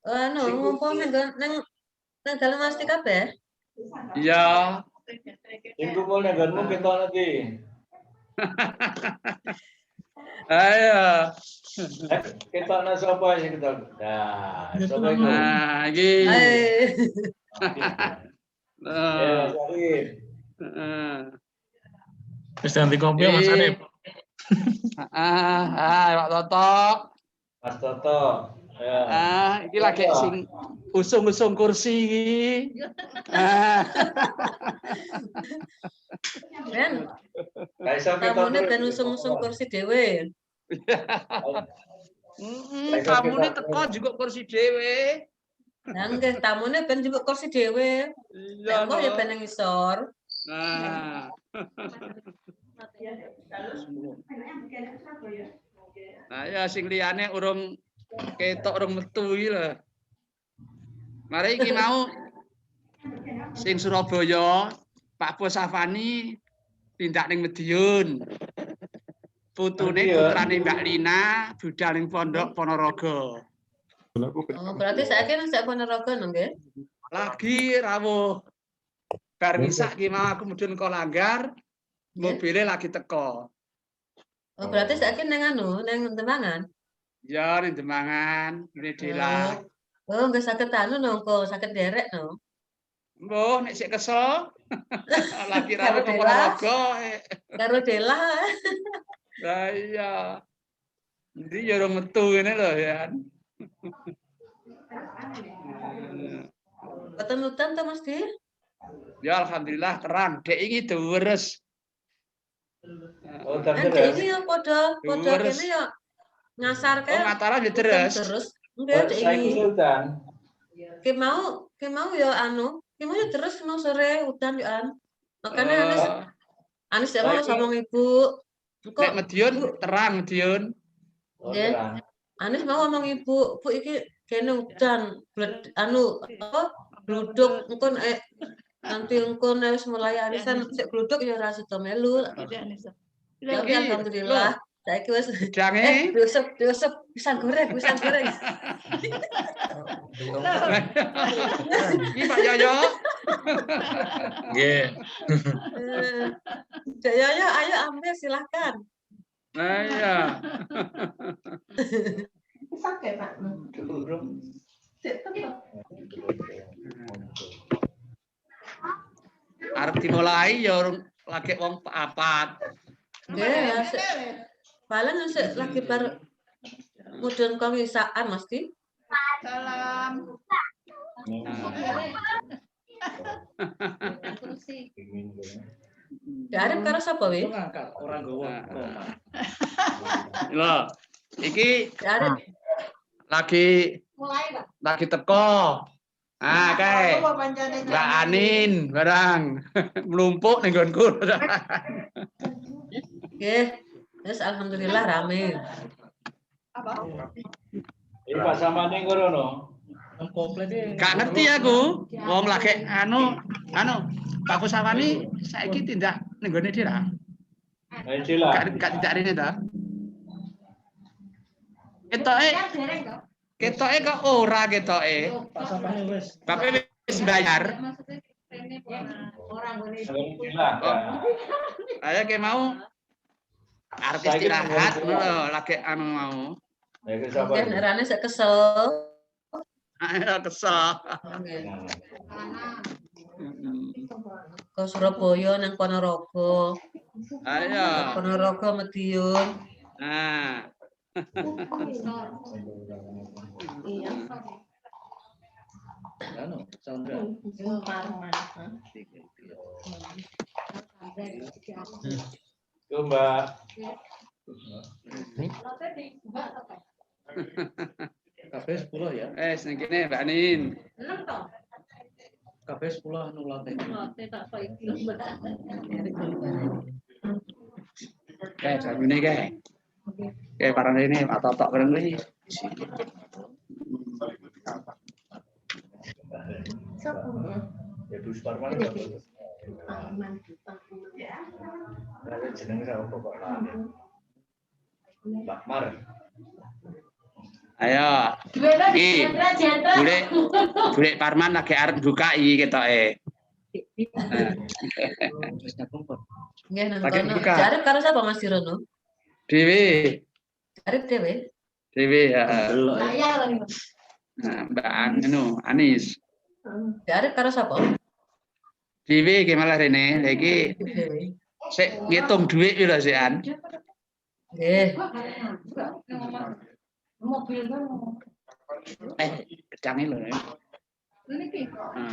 Anu ngumpul nang dalam mesti kabeh. Iya. Sing kumpul nang nggonmu ketok nanti. Ayo. Ketokna sapa sing ketok? Nah, sapa iku? Nah, iki. Ya, Sarip. Wis ganti kopi Mas Arif. Pak Toto. Mas Toto. Ya. Iki lagi sing usung-usung kursi iki. Ben, Kayak iso ketok. tamune ben usung-usung kursi dhewe. Tamune teko juga kursi dhewe. Lah nggih, tamune ben njupuk kursi dhewe. Iya. Lah ya ben nang isor. Nah. Nah ya sing liyane urung ketok urung metu iki lho. Mari iki mau sing Surabaya Pak Bos Safani tindak ning Medion. Putune putrane Mbak Lina budal ning Pondok Ponorogo. Oh, berarti saiki nang sak Ponorogo nggih. Lagi rawuh. Bar misak ki mau aku mudhun kok langgar. Mobilnya lagi teko. Oh, berarti saiki nang anu, nang Demangan. Ya ning Demangan, ngene Dela. Oh, nggak sakit anu nongko, sakit derek no. Mbah nek sik kesel. Lagi rawuh ke Ponorogo. Karo Dela. Lah iya. Ndi ya ora metu ngene lho ya. Boten udan to Mas Di? Ya alhamdulillah terang. Dek iki deres. Oh, Dek iki ya padha kene ya ngasarke. Oh, Mataram ya deres. Terus enggak dek iki. Udan. Ki mau ya anu, ki mau ya terus mau sore udan ya an. Makanya Anis ya mau ngomong ibu. Nek Medion terang Medion. Nggih. Anis mau ngomong ibu, Bu iki kene udan, anu apa? Gluduk engko nanti engko wis mulai arisan sik gluduk ya ora sida melu. Ya alhamdulillah. Saiki wis diusep pisang goreng. Iki Pak Yoyo. Nggih. Cek Yoyo, ayo ambil silahkan. Nah iya. Sakit Pak. Arep dimulai ya lagi wong papat. Nggih, paling sik lagi bar mudhun kewisaan Mas Di. Salam. Arep karo sapa wi? Orang gowo. Lho, iki Arep lagi teko. Ah, kae. Mbak Anin barang mlumpuk ning nggonku. Nggih. Wis alhamdulillah rame. Iki Pak Samane ngono. Gak ngerti aku. Wong lagi anu Pak Pusawani saiki tindak ning gone Dira. Ayo Dila. Gak tindak rene ta? Ketoke kok ora ketoke. Bapak wis bayar. Ayo ke mau arep istirahat ngono lagi anu mau. Nggih, nerane sik kesel. Ayo kesel. Ke Surabaya nang Ponorogo. Ayo. Ponorogo Medion. Nah. Iya. Anu, Sandra. Yo Mbak. Kafe 10 ya. Ning kene Mbak Nin. Kafe 10 anu latte. Kayak jamune kae. Kayak parane ini Pak Totok bareng iki. Ya Bu Suparman. Ada jenenge apa kok lali. Mbak Mar. Ayo. Iki. Bule Parman lagi arep buka iki ketoke. Wis nyakempet. Nggih nang Lagi kono. buka. Jarip karo sapa Mas Dirono? Dewi. Jarip dhewe. Dewi ya. Delok ya. Nah, Mbak Anis. Jarip karo sapa? Dewi iki malah rene. Lah iki Dhewe. sik ngitung dhuwit piro sik An? Nggih. Kedange lho.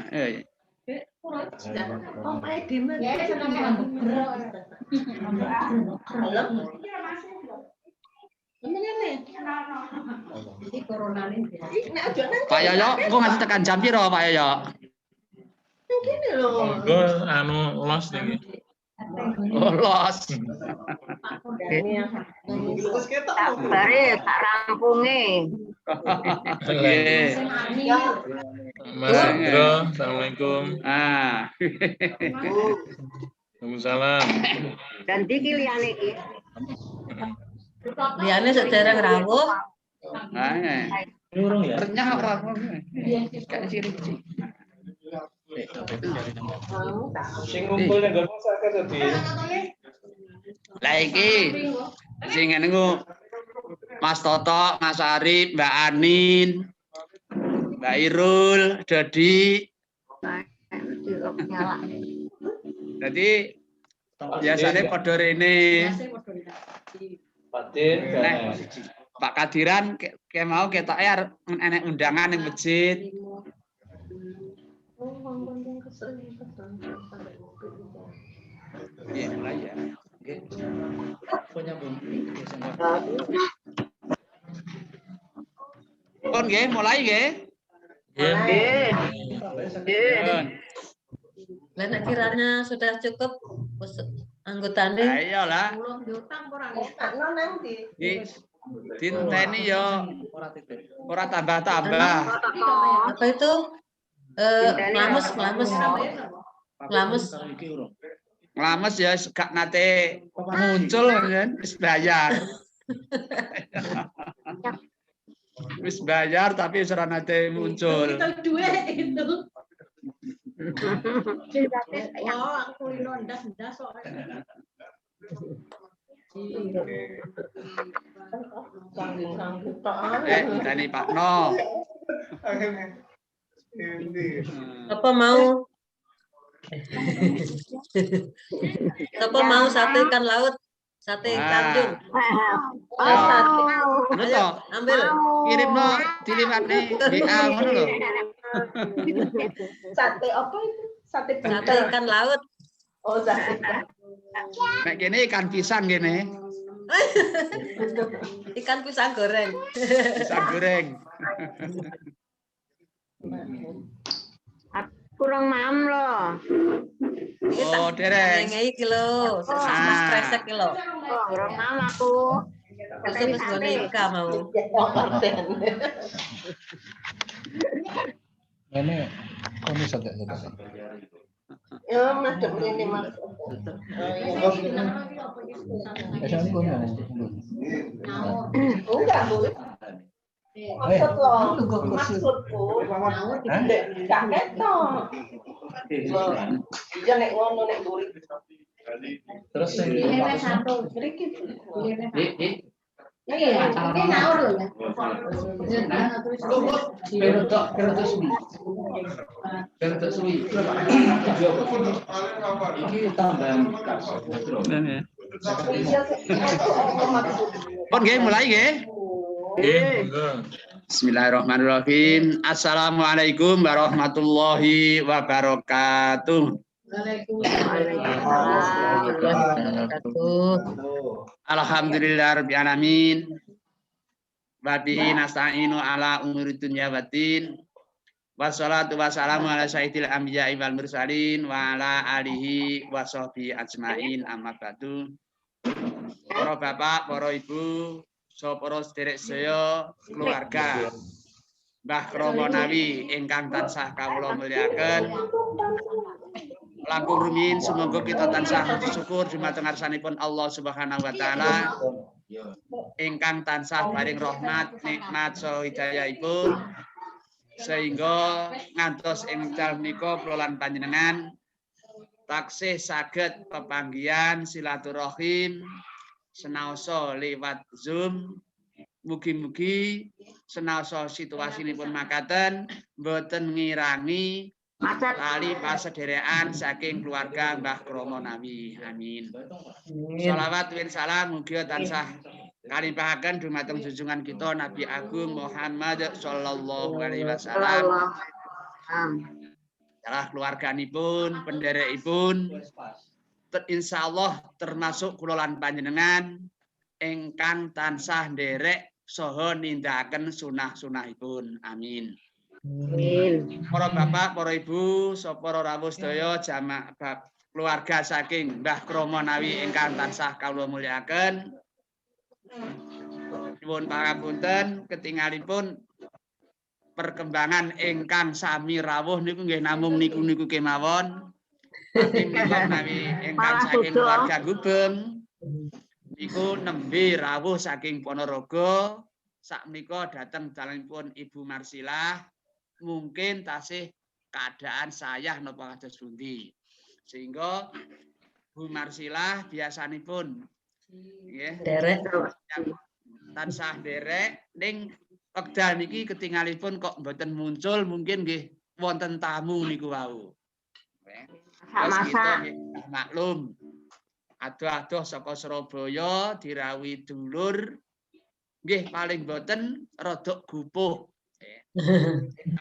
Iya. Pak Yoyo, engko ngasih tekan jam piro Pak Yoyo? Monggo anu los niki. Los. Bare tak rampunge. Nggih. Mas Indro, assalamualaikum. Ah. Waalaikumsalam. Ganti ki liyane iki. Liyane sedereng rawuh. Ah. Urung ya. Renyah ora. Kayak sirik. Sing ngumpul ning nggon sak tadi. Lah iki sing ngene ku Mas Toto, Mas Arif, Mbak Anin, Mbak Irul, Dodi. Jadi biasanya padha rene. Batin Nek Pak Kadiran kayak mau ketoke arep enek undangan ning masjid. Iya, mulai ya. Nggih. Punya Bung. Kon nggih, mulai nggih. Nggih. Pun. Lah nek kiranya sudah cukup anggotane. Ayo lah. Dinteni yo Ora titik. ora tambah-tambah. Apa itu? Lames. Lames. Iki urung. Nglames ya gak nate muncul kan wis bayar. Wis bayar tapi wis ora nate muncul. Tani Pak No. Apa mau? Apa mau sate ikan laut? Sate Tanjung. Ayo. Ngono Ayo, to. ambil. Kirimno diliwatne WA ngono lho. Sate apa itu? Sate Sate ikan laut. Oh, sate. Nek kene ikan pisang kene. Ikan pisang goreng. Pisang goreng. Kurang mam loh. Oh, dereng. Ngei kilo. Mas kresek kilo. Oh, kurang mam aku. Terus gone ika mau. Ini kami saja. Ya, madem ini Mas. Enggak, Bu. Maksudku, gak ketok. Ya nek ngono nek mburi. Terus sing iki tambahan. Pun nggih mulai nggih. Nggih, monggo. Bismillahirrahmanirrahim. Assalamualaikum warahmatullahi wabarakatuh. Alhamdulillahirabbil alamin. Wa bihi nasta'inu ala umuri dunya waddin. Wassalatu wassalamu ala sayyidil anbiya'i wal mursalin wa ala alihi wa sahbihi ajmain amma ba'du. Para bapak, para ibu, para sedherek sedaya keluarga Mbah Kromo Nawi ingkang tansah kawula mulyakaken. Langkung rumiyin semoga kita tansah bersyukur dumateng ngarsanipun Allah Subhanahu wa taala ingkang tansah paring rahmat nikmat saha hidayahipun sehingga ngantos ing wekdal menika kula lan panjenengan taksih saged pepanggihan silaturahim senaosa liwat Zoom. Mugi-mugi senaosa situasinipun makaten boten ngirangi tali pasederekan saking keluarga Mbah Kromo Nawi. Amin. Shalawat win salam mugi tansah kalimpahaken dumateng junjungan kita Nabi Agung Muhammad sallallahu alaihi wasallam. Salah keluarganipun, penderekipun, insyaallah termasuk kula lan panjenengan ingkang tansah nderek saha nindakaken sunah-sunahipun. Amin. Amin. Para bapak, para ibu, para rawuh sedaya jamaah keluarga saking Mbah Kromo Nawi ingkang tansah kawula mulyakaken. Nyuwun pangapunten ketingalipun perkembangan ingkang sami rawuh niku nggih namung niku kemawon. Saking menika menawi ingkang saking keluarga Gubeng niku nembe rawuh saking Ponorogo sakmenika dhateng dalanipun Ibu Marsilah mungkin tasih keadaan sayah napa kados pundi. Sehingga Bu Marsilah biasanipun nggih Derek. tansah derek ning wekdal niki ketingalipun kok mboten muncul mungkin nggih wonten tamu niku wau. Terus kita maklum adoh-adoh saka Surabaya dirawuhi dulur nggih paling boten rada gupuh.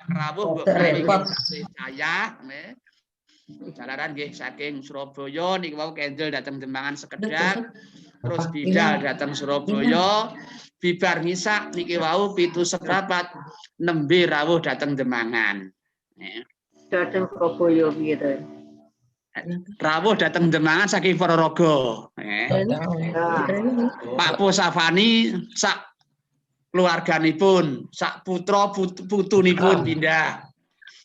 Rawuh mbok repot saya nggih. Jalaran nggih saking Surabaya niku wau kendel dateng Dembangan sekedhap. Terus bidal dateng Surabaya, bibar ngisak niki wau 7:15 nembe rawuh dateng Demangan. Dateng Surabaya gitu. Rawuh dateng Demangan saking Ponorogo. Pak Posafani sak keluarganipun, sak putra putunipun pindah.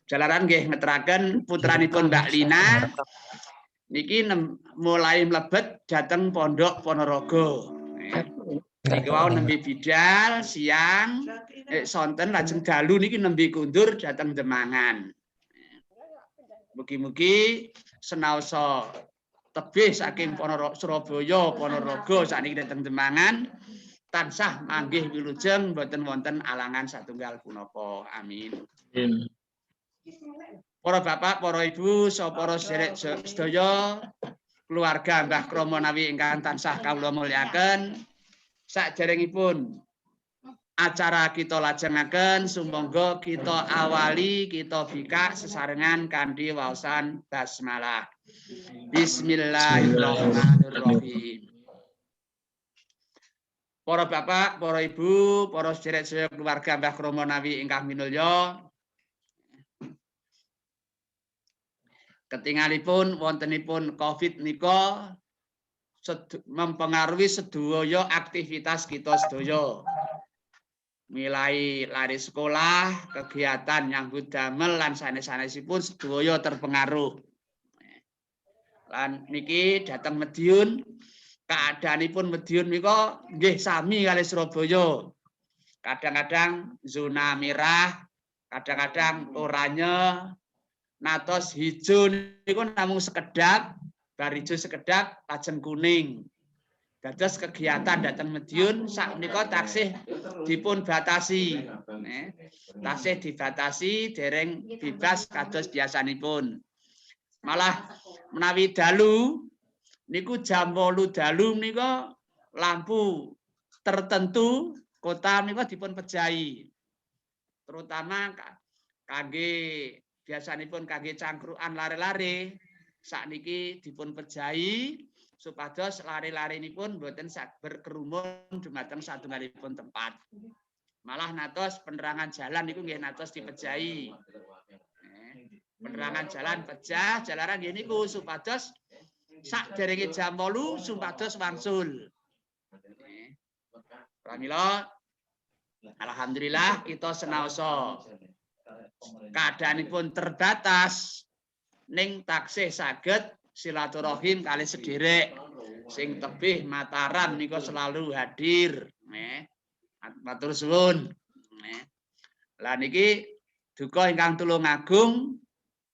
Jalaran nggih ngeteraken putranipun Mbak Lina niki mulai mlebet dateng Pondok Ponorogo. Niki wau nembe bidal siang sonten lajeng dalu niki nembe kundur dateng Demangan. Mugi-mugi senaosa tebih saking Surabaya Ponorogo sakniki dateng Demangan tansah manggih wilujeng boten wonten alangan satunggal punapa. Amin. Para bapak, para ibu, para sedherek sedaya keluarga Mbah Kromo Nawi ingkang tansah kawula mulyakaken, saderengipun acara kita lajengaken sumangga kita awali kita bikak sesarengan kanthi waosan basmalah. Bismillahirrahmanirrahim. Para bapak, para ibu, para sedherek sedaya keluarga Mbah Kromo Nawi ingkang minulya, ketingalipun wontenipun Covid nika mempengaruhi sedaya aktivitas kita sedaya. Mulai lari sekolah, kegiatan nyambut damel lan sanes-sanesipun sedaya terpengaruh. Lan niki dhateng Madiun, keadaanipun Madiun nika nggih sami kali Surabaya. Kadang-kadang zona merah, kadang-kadang oranye. Natos hijau niku namung sekedap, bar hijau sekedap lajeng kuning. Dados kegiatan dateng Madiun sakmenika taksih dipun batasi. Taksih dibatasi dereng bebas kados biasanipun. Malah menawi dalu niku jam 8 dalu menika lampu tertentu kota menika dipun pejahi. Terutama kangge biasanipun kangge cangkrukan lare-lare sakniki dipun pejahi supados lare-larenipun boten berkerumun dumateng satunggalipun tempat. Malah natos penerangan jalan niku nggih natos dipejahi. Penerangan jalan pejah, jalaran nggih niku supados saderenge jam 8 supados wangsul. Pramila alhamdulillah kita senaosa keadaanipun terbatas ning taksih saged silaturahim kali sederek sing tebih Mataram niku selalu hadir. Matur suwun. Lah niki duka ingkang Tulungagung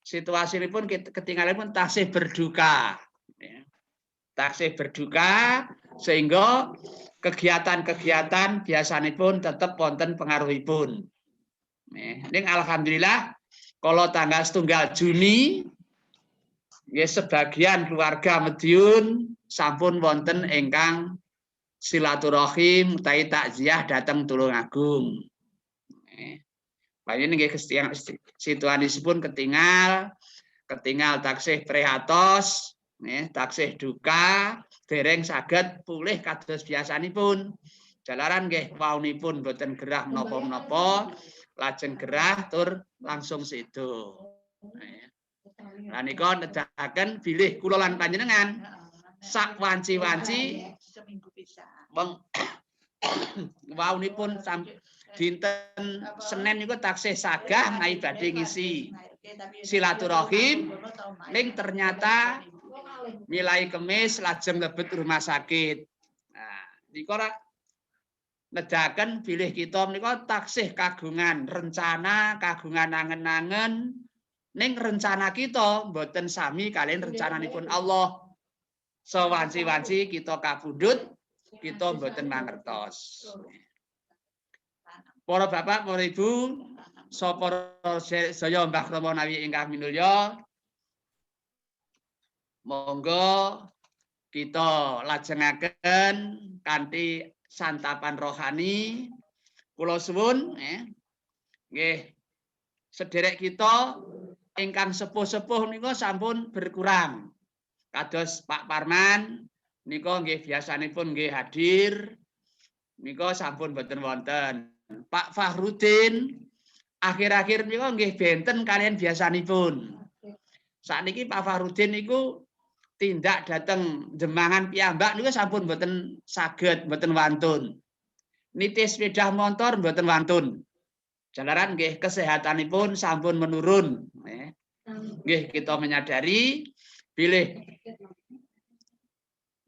situasinipun ketinggalanipun taksih berduka. Taksih berduka sehingga kegiatan-kegiatan biasanipun tetap wonten pengaruhipun. Ning alhamdulillah kalau tanggal 1 Juni ya sebagian keluarga Madiun sampun wonten ingkang silaturahim utawi takziah dateng Tulungagung. Panjenengan nggih situasipun ketinggal taksih prihatos, taksih duka dereng saged pulih kados biasanipun. Jalaran nggih waunipun boten gerah menapa-menapa, lajeng gerah tur langsung sedo. Lah nika nedahaken bilih kula lan panjenengan sak wanci-wanci wong waunipun dinten Senin niku taksih sagah nai badhe ngisi silaturahim ning ternyata milai Kemis lajeng lebet rumah sakit. Nah, nika nedahaken bilih kita menika taksih kagungan rencana, kagungan angen-angen ning rencana kita mboten sami kalian rencananipun Allah. Sewanci-wanci kita kabudut, kita mboten mangertos. Para bapak, para ibu, sapa saya Mbah Kromo Nawi ingkang minulya, monggo kita lajengaken kanthi santapan rohani. Kula suwun nggih sederek kita ingkang sepuh-sepuh nika sampun berkurang. Kados Pak Parman nika nggih biasanipun nggih hadir. Nika sampun boten wonten. Pak Fahrudin akhir-akhir nika nggih benten kalian biasanipun. Sakniki Pak Fahrudin niku tindak dateng Jemangan piyambak niku sampun boten saged, boten wantun. Nitis sepeda motor boten wantun. Jalaran nggih kesehatanipun sampun menurun. Nggih kita menyadari bilih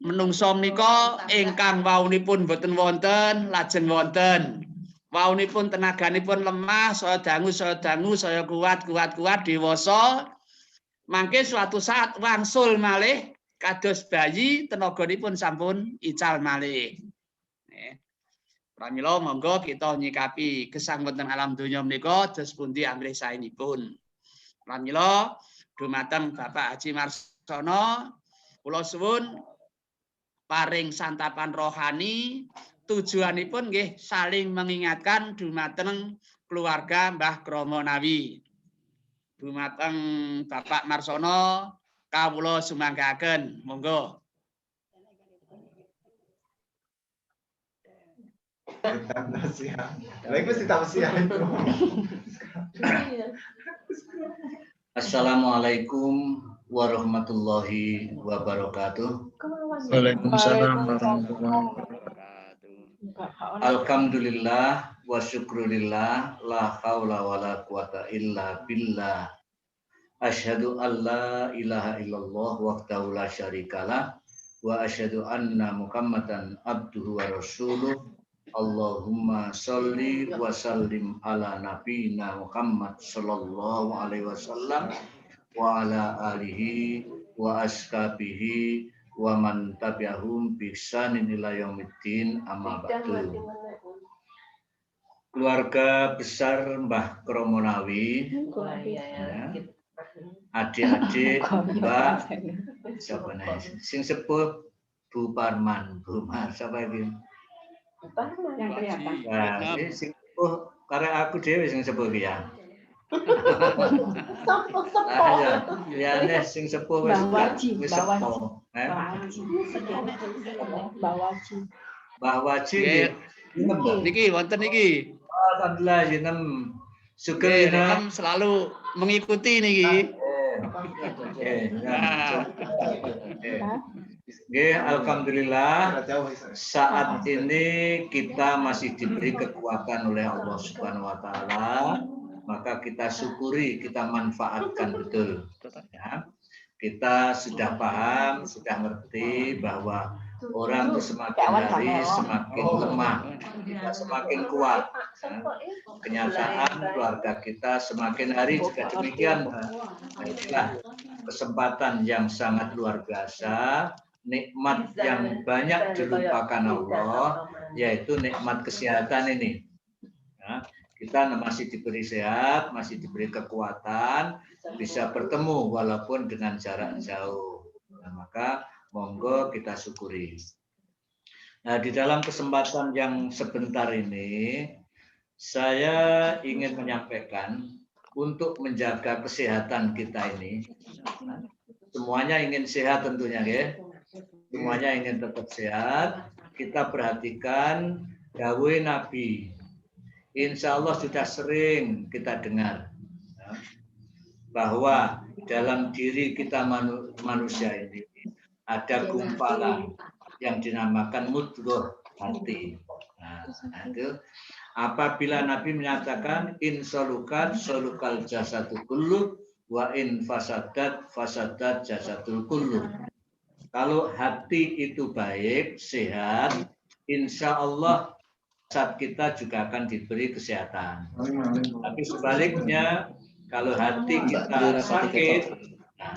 menungso menika ingkang waunipun boten wonten lajeng wonten. Waunipun tenaganipun lemah, saya dangu, saya kuat dewasa. Mangke suatu saat wangsul malih kados bayi tenaganipun sampun ical malih. Pramila monggo kita nyikapi gesang wonten alam donya menika dos pundi amrih saenipun. Pramila dumateng Bapak Haji Marsono kula suwun paring santapan rohani. Tujuanipun nggih saling mengingatkan dumateng keluarga Mbah Kromo Nawi. Dumateng Bapak Marsono kawula sumanggaken, monggo. Assalamualaikum warahmatullahi wabarakatuh. Waalaikumsalam warahmatullahi wabarakatuh. Alhamdulillah wa syukrulillah la haula wala quwata illa billah. Asyhadu an la ilaha illallah wahdahu la syarikalah wa asyhadu anna Muhammadan abduhu wa rasuluh. Allahumma sholli wa sallim ala nabiyyina Muhammad sallallahu alaihi wasallam wa ala alihi wa ashabihi wa man tabi'ahum bi ihsanin ila yaumiddin amma ba'du. Keluarga besar Mbah Kromo Nawi, adik-adik, Mbak, siapa nih? Sing sepuh Bu Parman, Bu Mar, siapa ini? Yang kelihatan. Nah, sing sepuh karena aku dewe sing sepuh ya. Ya nih sing sepuh wis sepuh. Mbah Waji niki wonten niki. Alhamdulillah jenem syukur selalu mengikuti niki. Alhamdulillah saat ini kita masih diberi kekuatan oleh Allah Subhanahu wa taala, maka kita syukuri, kita manfaatkan betul. Ya. kita sudah paham, sudah ngerti bahwa orang itu semakin hari semakin lemah, kita semakin kuat. Kenyataan keluarga kita semakin hari juga demikian. Inilah kesempatan yang sangat luar biasa, nikmat yang banyak dilupakan Allah, yaitu nikmat kesehatan ini. Nah, kita masih diberi sehat, masih diberi kekuatan, bisa bertemu walaupun dengan jarak jauh. Nah, maka monggo kita syukuri. Nah, di dalam kesempatan yang sebentar ini, saya ingin menyampaikan untuk menjaga kesehatan kita ini. Semuanya ingin sehat tentunya, ya. Semuanya ingin tetap sehat. Kita perhatikan dawuh Nabi. Insya Allah sudah sering kita dengar bahwa dalam diri kita manusia ini ada gumpalan yang dinamakan mudghah hati. Nah, itu apabila Nabi menyatakan insolukat solukal jasadu kullu wa in fasadat fasadat jasadul kullu. Kalau hati itu baik, sehat, insya Allah jasad kita juga akan diberi kesehatan. Tapi sebaliknya, kalau hati kita sakit, nah,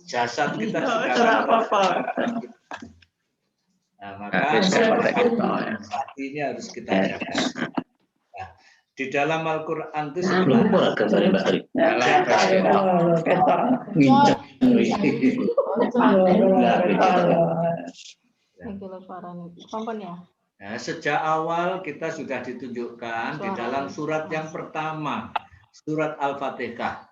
jasad kita juga akan. Nah, maka hati ini harus kita jaga. Nah, di dalam Al-Quran itu nah, sejak awal kita sudah ditunjukkan di dalam surat yang pertama, surat Al-Fatihah,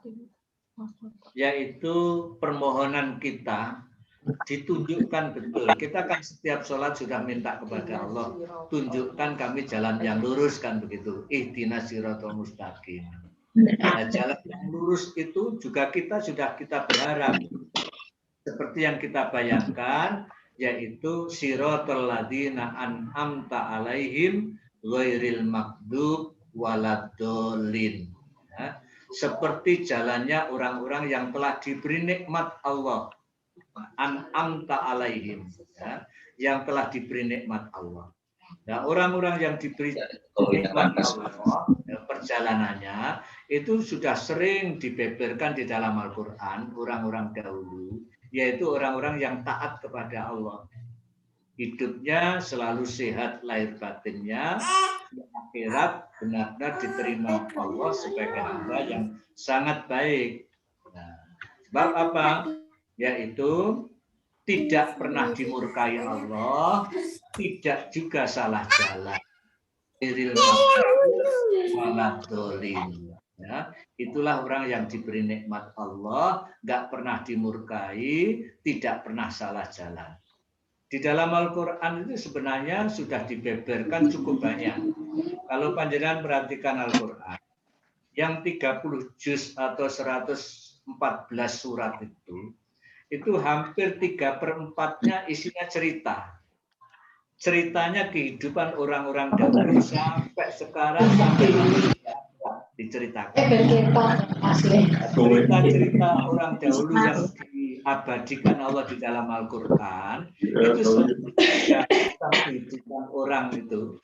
yaitu permohonan kita ditunjukkan betul. Kita kan setiap sholat sudah minta kepada Allah, tunjukkan kami jalan yang lurus, kan begitu. Ihdinas siratal mustaqim. Nah, jalan yang lurus itu juga kita berharap seperti yang kita bayangkan, yaitu siratal ladzina an'amta alaihim ghairil maghdub waladdallin. Ya, seperti jalannya orang-orang yang telah diberi nikmat Allah. An'amta alaihim, ya, yang telah diberi nikmat Allah. Nah, orang-orang yang diberi nikmat Allah, ya, perjalanannya itu sudah sering dibeberkan di dalam Al-Quran, orang-orang dahulu, yaitu orang-orang yang taat kepada Allah. Hidupnya selalu sehat lahir batinnya, di akhirat benar-benar diterima Allah sebagai hamba yang sangat baik. Nah, sebab apa? Yaitu tidak pernah dimurkai Allah, tidak juga salah jalan. Ya, itulah orang yang diberi nikmat Allah, nggak pernah dimurkai, tidak pernah salah jalan. Di dalam Al-Quran itu sebenarnya sudah dibeberkan cukup banyak. Kalau panjenengan perhatikan Al-Quran, yang 30 juz atau 114 surat itu hampir 3/4-nya isinya cerita. Ceritanya kehidupan orang-orang dahulu sampai sekarang sampai diceritakan. Cerita-cerita orang dahulu yang diabadikan Allah di dalam Al-Quran itu kehidupan orang itu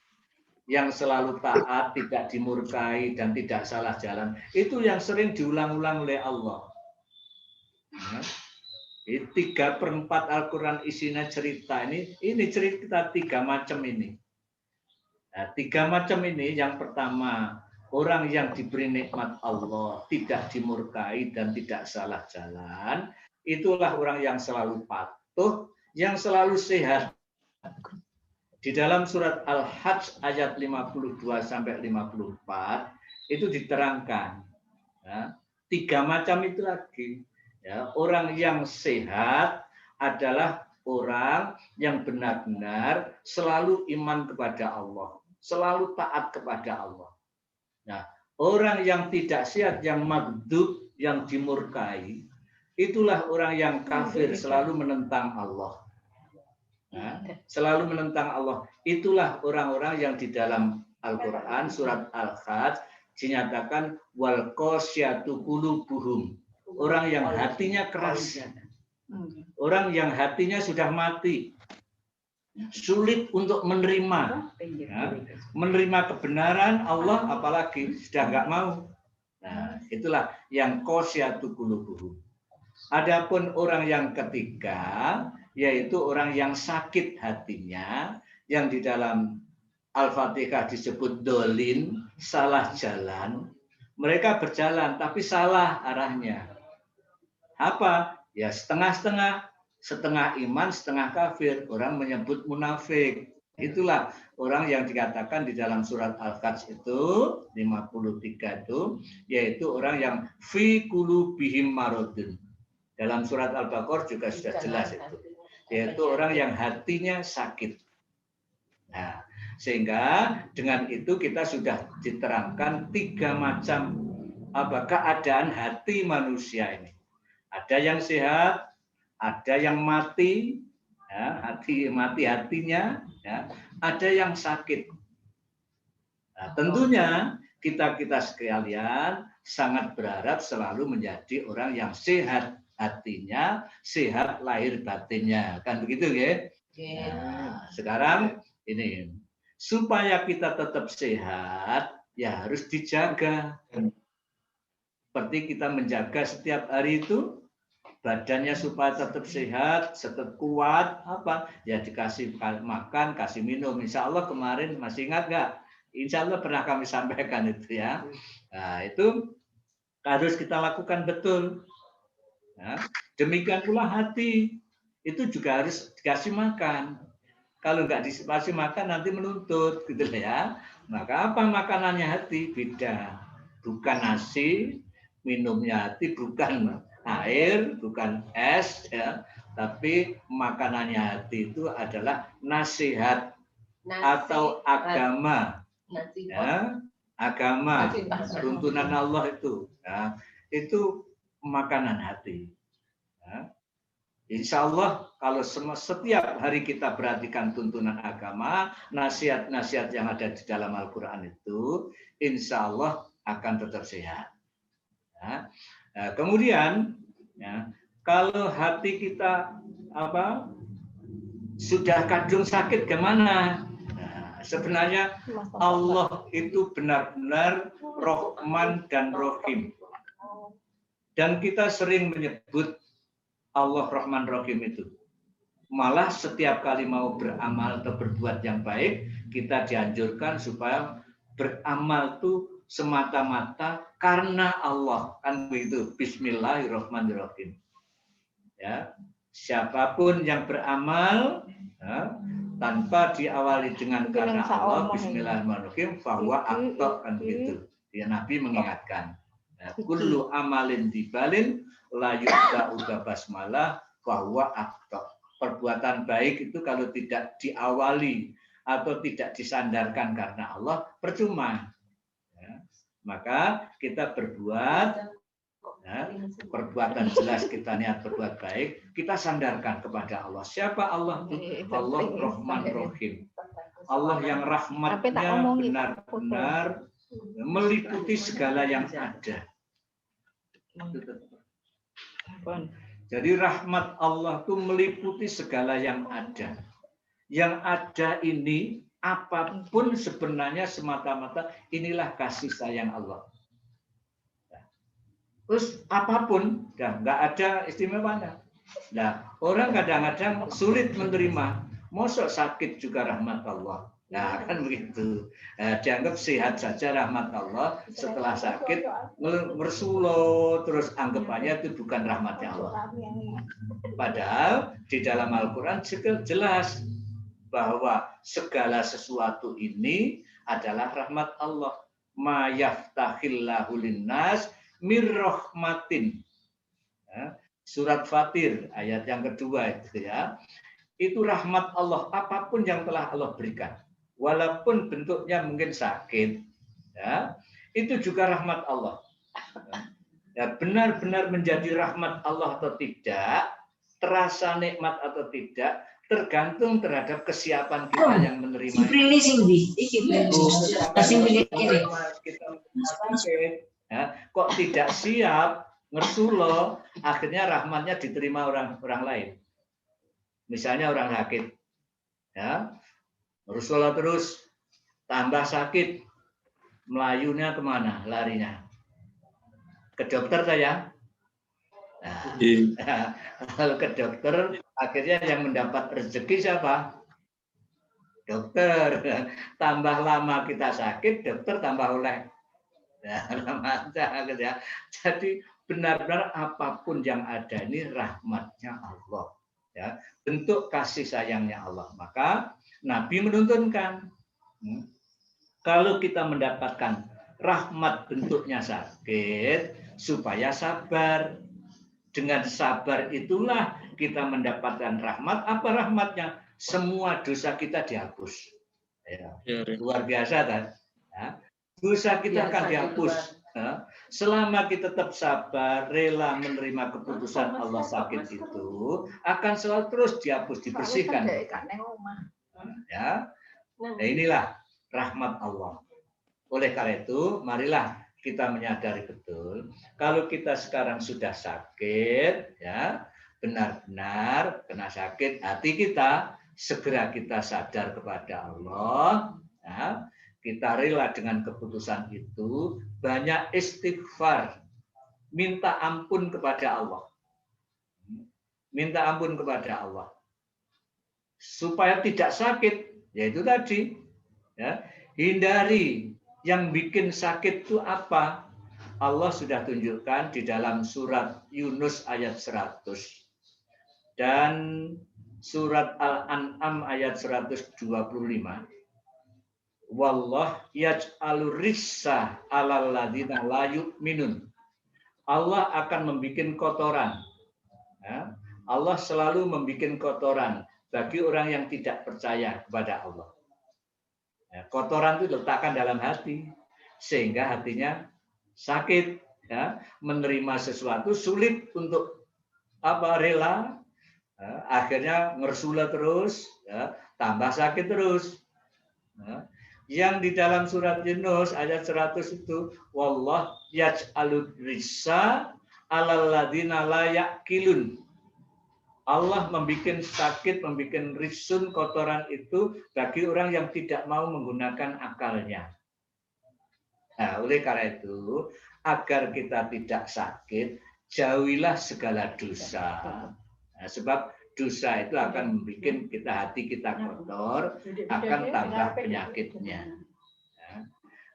yang selalu taat, tidak dimurkai dan tidak salah jalan. Itu yang sering diulang-ulang oleh Allah. Ya. 3/4 Al-Quran isinya cerita ini cerita 3 macam ini. Nah, 3 macam ini, yang pertama orang yang diberi nikmat Allah, tidak dimurkai dan tidak salah jalan, itulah orang yang selalu patuh, yang selalu sehat. Di dalam surat Al-Hajj ayat 52 sampai 54 itu diterangkan, ya, 3 macam itu lagi. Ya, orang yang sehat adalah orang yang benar-benar selalu iman kepada Allah, selalu taat kepada Allah. Nah, orang yang tidak sehat, yang maghdub, yang dimurkai, itulah orang yang kafir, selalu menentang Allah. Nah, selalu menentang Allah. Itulah orang-orang yang di dalam Al-Quran surat Al-Hajj dinyatakan wal qasyatu qulubuhum. orang yang hatinya keras, orang yang hatinya sudah mati, sulit untuk menerima, ya, menerima kebenaran Allah, apalagi sudah nggak mau. Nah, itulah yang qasyatu qulubuhum. Adapun orang yang ketiga, yaitu orang yang sakit hatinya, yang di dalam Al-Fatihah disebut dolin, salah jalan. Mereka berjalan tapi salah arahnya. Apa? Ya setengah-setengah, setengah iman, setengah kafir. Orang menyebut munafik. Itulah orang yang dikatakan di dalam surat Al-Qadz itu 53 itu, yaitu orang yang fi qulubihim maradun. Dalam surat Al-Baqarah juga sudah jelas itu, yaitu orang yang hatinya sakit. Nah, sehingga dengan itu kita sudah diterangkan 3 macam keadaan hati manusia ini. Ada yang sehat, ada yang mati, ya, mati hatinya, ya, ada yang sakit. Nah, tentunya kita sekalian sangat berharap selalu menjadi orang yang sehat hatinya, sehat lahir batinnya, kan begitu ya? Nah, sekarang ini supaya kita tetap sehat, ya harus dijaga. Seperti kita menjaga setiap hari itu badannya supaya tetap sehat, tetap kuat, apa? Ya dikasih makan, kasih minum. Insya Allah kemarin masih ingat nggak? Insya Allah pernah kami sampaikan itu ya. Nah, itu harus kita lakukan betul. Nah, demikian pula hati itu juga harus dikasih makan. Kalau nggak dikasih makan nanti menuntut, gitu ya. Maka apa makanannya hati? Beda. Bukan nasi, minumnya hati bukan air, bukan es, ya. Tapi makanannya hati itu adalah nasihat atau agama, ya. Agama, tuntunan Allah itu, ya. Itu makanan hati. Ya. Insya Allah kalau setiap hari kita perhatikan tuntunan agama, nasihat-nasihat yang ada di dalam Al-Quran itu, insya Allah akan tetap sehat. Ya. Nah, kemudian, ya, kalau hati kita sudah kadung sakit, gimana? Nah, sebenarnya Allah itu benar-benar Rahman dan Rahim. Dan kita sering menyebut Allah Rahman Rahim itu. Malah setiap kali mau beramal atau berbuat yang baik, kita dianjurkan supaya beramal itu semata-mata karena Allah. Kan begitu. Bismillahirrahmanirrahim. Ya, siapapun yang beramal, ya, tanpa diawali dengan karena Allah, Bismillahirrahmanirrahim, bahwa aktor, kan begitu. Ya, Nabi mengingatkan. Kullu amalin dibalin la yubda'u basmalah bahwa aktor. Perbuatan baik itu kalau tidak diawali atau tidak disandarkan karena Allah, percuma. Ya. Maka kita berbuat, ya, perbuatan jelas kita niat berbuat baik, kita sandarkan kepada Allah. Siapa Allah itu? Allah Rahman Rahim. Allah yang rahmatnya benar-benar meliputi segala yang ada. Jadi rahmat Allah itu meliputi segala yang ada. Yang ada ini apapun sebenarnya semata-mata inilah kasih sayang Allah. Terus apapun, nggak ada istimewanya. Nah, orang kadang-kadang sulit menerima. Mosok sakit juga rahmat Allah. Nah, kan begitu. Dianggap sehat saja rahmat Allah, setelah sakit bersulo, terus anggapannya itu bukan rahmatnya Allah. Padahal di dalam Al-Quran jelas bahwa segala sesuatu ini adalah rahmat Allah. Ma yaftahillahu linnas mir rahmatin. Surat Fatir ayat yang kedua itu ya. Itu rahmat Allah, apapun yang telah Allah berikan. Walaupun bentuknya mungkin sakit, ya, itu juga rahmat Allah. Ya, benar-benar menjadi rahmat Allah atau tidak, terasa nikmat atau tidak, tergantung terhadap kesiapan kita yang menerima. Ya, kok tidak siap, ngersulo, akhirnya rahmatnya diterima orang lain. Misalnya orang sakit, ya, ngersulo terus, tambah sakit, melayunya kemana? Larinya ke dokter saya. Nah, kalau ke dokter, akhirnya yang mendapat rezeki siapa? Dokter. Tambah lama kita sakit, dokter tambah oleh. Ya. Jadi benar-benar apapun yang ada ini rahmatnya Allah. Ya, bentuk kasih sayangnya Allah. Maka Nabi menuntunkan, kalau kita mendapatkan rahmat bentuknya sakit, supaya sabar. Dengan sabar itulah kita mendapatkan rahmat. Apa rahmatnya? Semua dosa kita dihapus. Ya. Luar biasa kan? Ya. Dosa kita akan dihapus. Ya. Selama kita tetap sabar, rela menerima keputusan Allah sakit itu, akan selalu terus dihapus, dibersihkan. Ya. Nah, inilah rahmat Allah. Oleh karena itu, marilah kita menyadari betul, kalau kita sekarang sudah sakit, ya benar-benar kena sakit, hati kita segera kita sadar kepada Allah, ya, kita rela dengan keputusan itu, banyak istighfar, minta ampun kepada Allah, minta ampun kepada Allah, supaya tidak sakit, yaitu tadi, ya, hindari. Yang bikin sakit itu apa? Allah sudah tunjukkan di dalam surat Yunus ayat 100 dan surat Al-An'am ayat 125. Wallah yaj'alur rissa 'alal ladzina la yu'minun. Allah akan membuat kotoran. Ya. Allah selalu membuat kotoran bagi orang yang tidak percaya kepada Allah. Ya, kotoran itu diletakkan dalam hati sehingga hatinya sakit, ya, menerima sesuatu sulit untuk rela, ya, akhirnya ngersula terus, ya, tambah sakit terus. Ya. Yang di dalam surat Yunus ayat 100 itu, wallah yaj'alur rissa 'alal ladzina la ya'qilun. Allah membuat sakit, membuat risun, kotoran itu bagi orang yang tidak mau menggunakan akalnya. Nah, oleh karena itu, agar kita tidak sakit, jauhilah segala dosa. Nah, sebab dosa itu akan membuat hati kita kotor, akan tambah penyakitnya. Nah,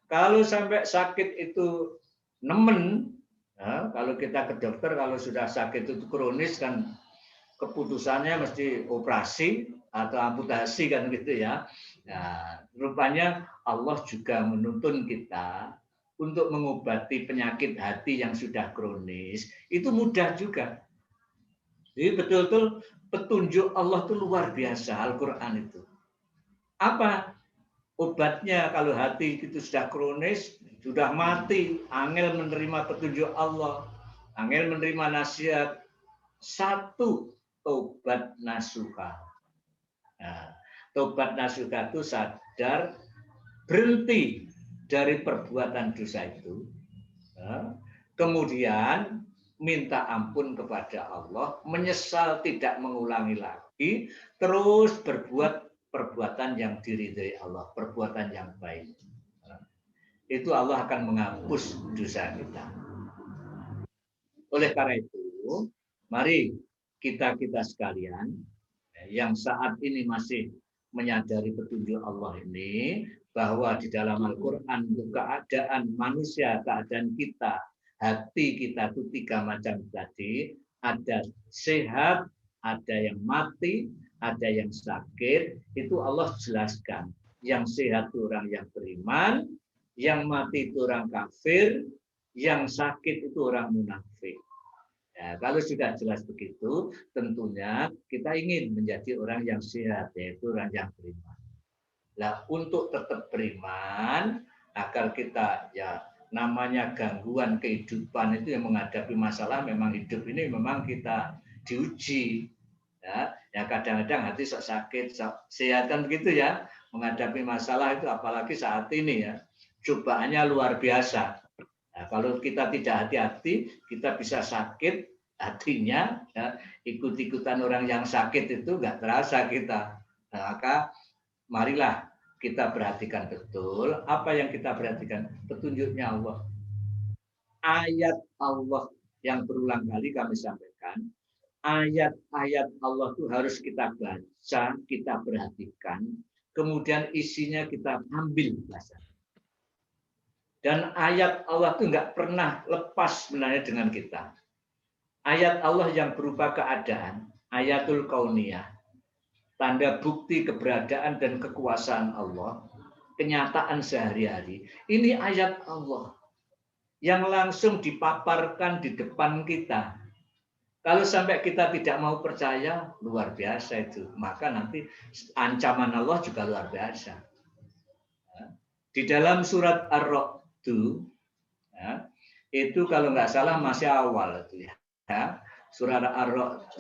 kalau sampai sakit itu nemen, nah, kalau kita ke dokter, kalau sudah sakit itu kronis kan, keputusannya mesti operasi atau amputasi kan gitu ya. Nah, rupanya Allah juga menuntun kita untuk mengobati penyakit hati yang sudah kronis. Itu mudah juga. Jadi betul-betul petunjuk Allah itu luar biasa, Al-Quran itu. Apa obatnya kalau hati itu sudah kronis, sudah mati, angel menerima petunjuk Allah, angel menerima nasihat, satu, tobat nasuha. Nah, tobat nasuha itu sadar, berhenti dari perbuatan dosa itu, ya, kemudian minta ampun kepada Allah, menyesal tidak mengulangi lagi, terus berbuat perbuatan yang diridhai Allah, perbuatan yang baik. Ya, itu Allah akan menghapus dosa kita. Oleh karena itu, mari kita sekalian yang saat ini masih menyadari petunjuk Allah ini, bahwa di dalam Al-Quran keadaan manusia, keadaan kita, hati kita itu tiga macam tadi, ada sehat, ada yang mati, ada yang sakit, itu Allah jelaskan. Yang sehat itu orang yang beriman, yang mati itu orang kafir, yang sakit itu orang munafik. Ya, kalau sudah jelas begitu, tentunya kita ingin menjadi orang yang sehat, yaitu orang yang beriman. Nah, untuk tetap beriman, agar kita ya namanya gangguan kehidupan itu yang menghadapi masalah, memang hidup ini memang kita diuji. Ya kadang-kadang hati sok sakit, sok sehat kan begitu ya, menghadapi masalah itu apalagi saat ini ya, cobaannya luar biasa. Nah, kalau kita tidak hati-hati, kita bisa sakit hatinya, ya, ikut-ikutan orang yang sakit itu nggak terasa kita. Nah, maka marilah kita perhatikan betul apa yang kita perhatikan, petunjuknya Allah. Ayat Allah yang berulang kali kami sampaikan, ayat-ayat Allah itu harus kita baca, kita perhatikan, kemudian isinya kita ambil pelajaran. Dan ayat Allah itu nggak pernah lepas sebenarnya dengan kita. Ayat Allah yang berupa keadaan, ayatul kauniyah, tanda bukti keberadaan dan kekuasaan Allah, kenyataan sehari-hari. Ini ayat Allah yang langsung dipaparkan di depan kita. Kalau sampai kita tidak mau percaya, luar biasa itu. Maka nanti ancaman Allah juga luar biasa. Di dalam surat Ar-Ra'd, ya, itu kalau nggak salah masih awal itu ya. Surat Ar-Ra'd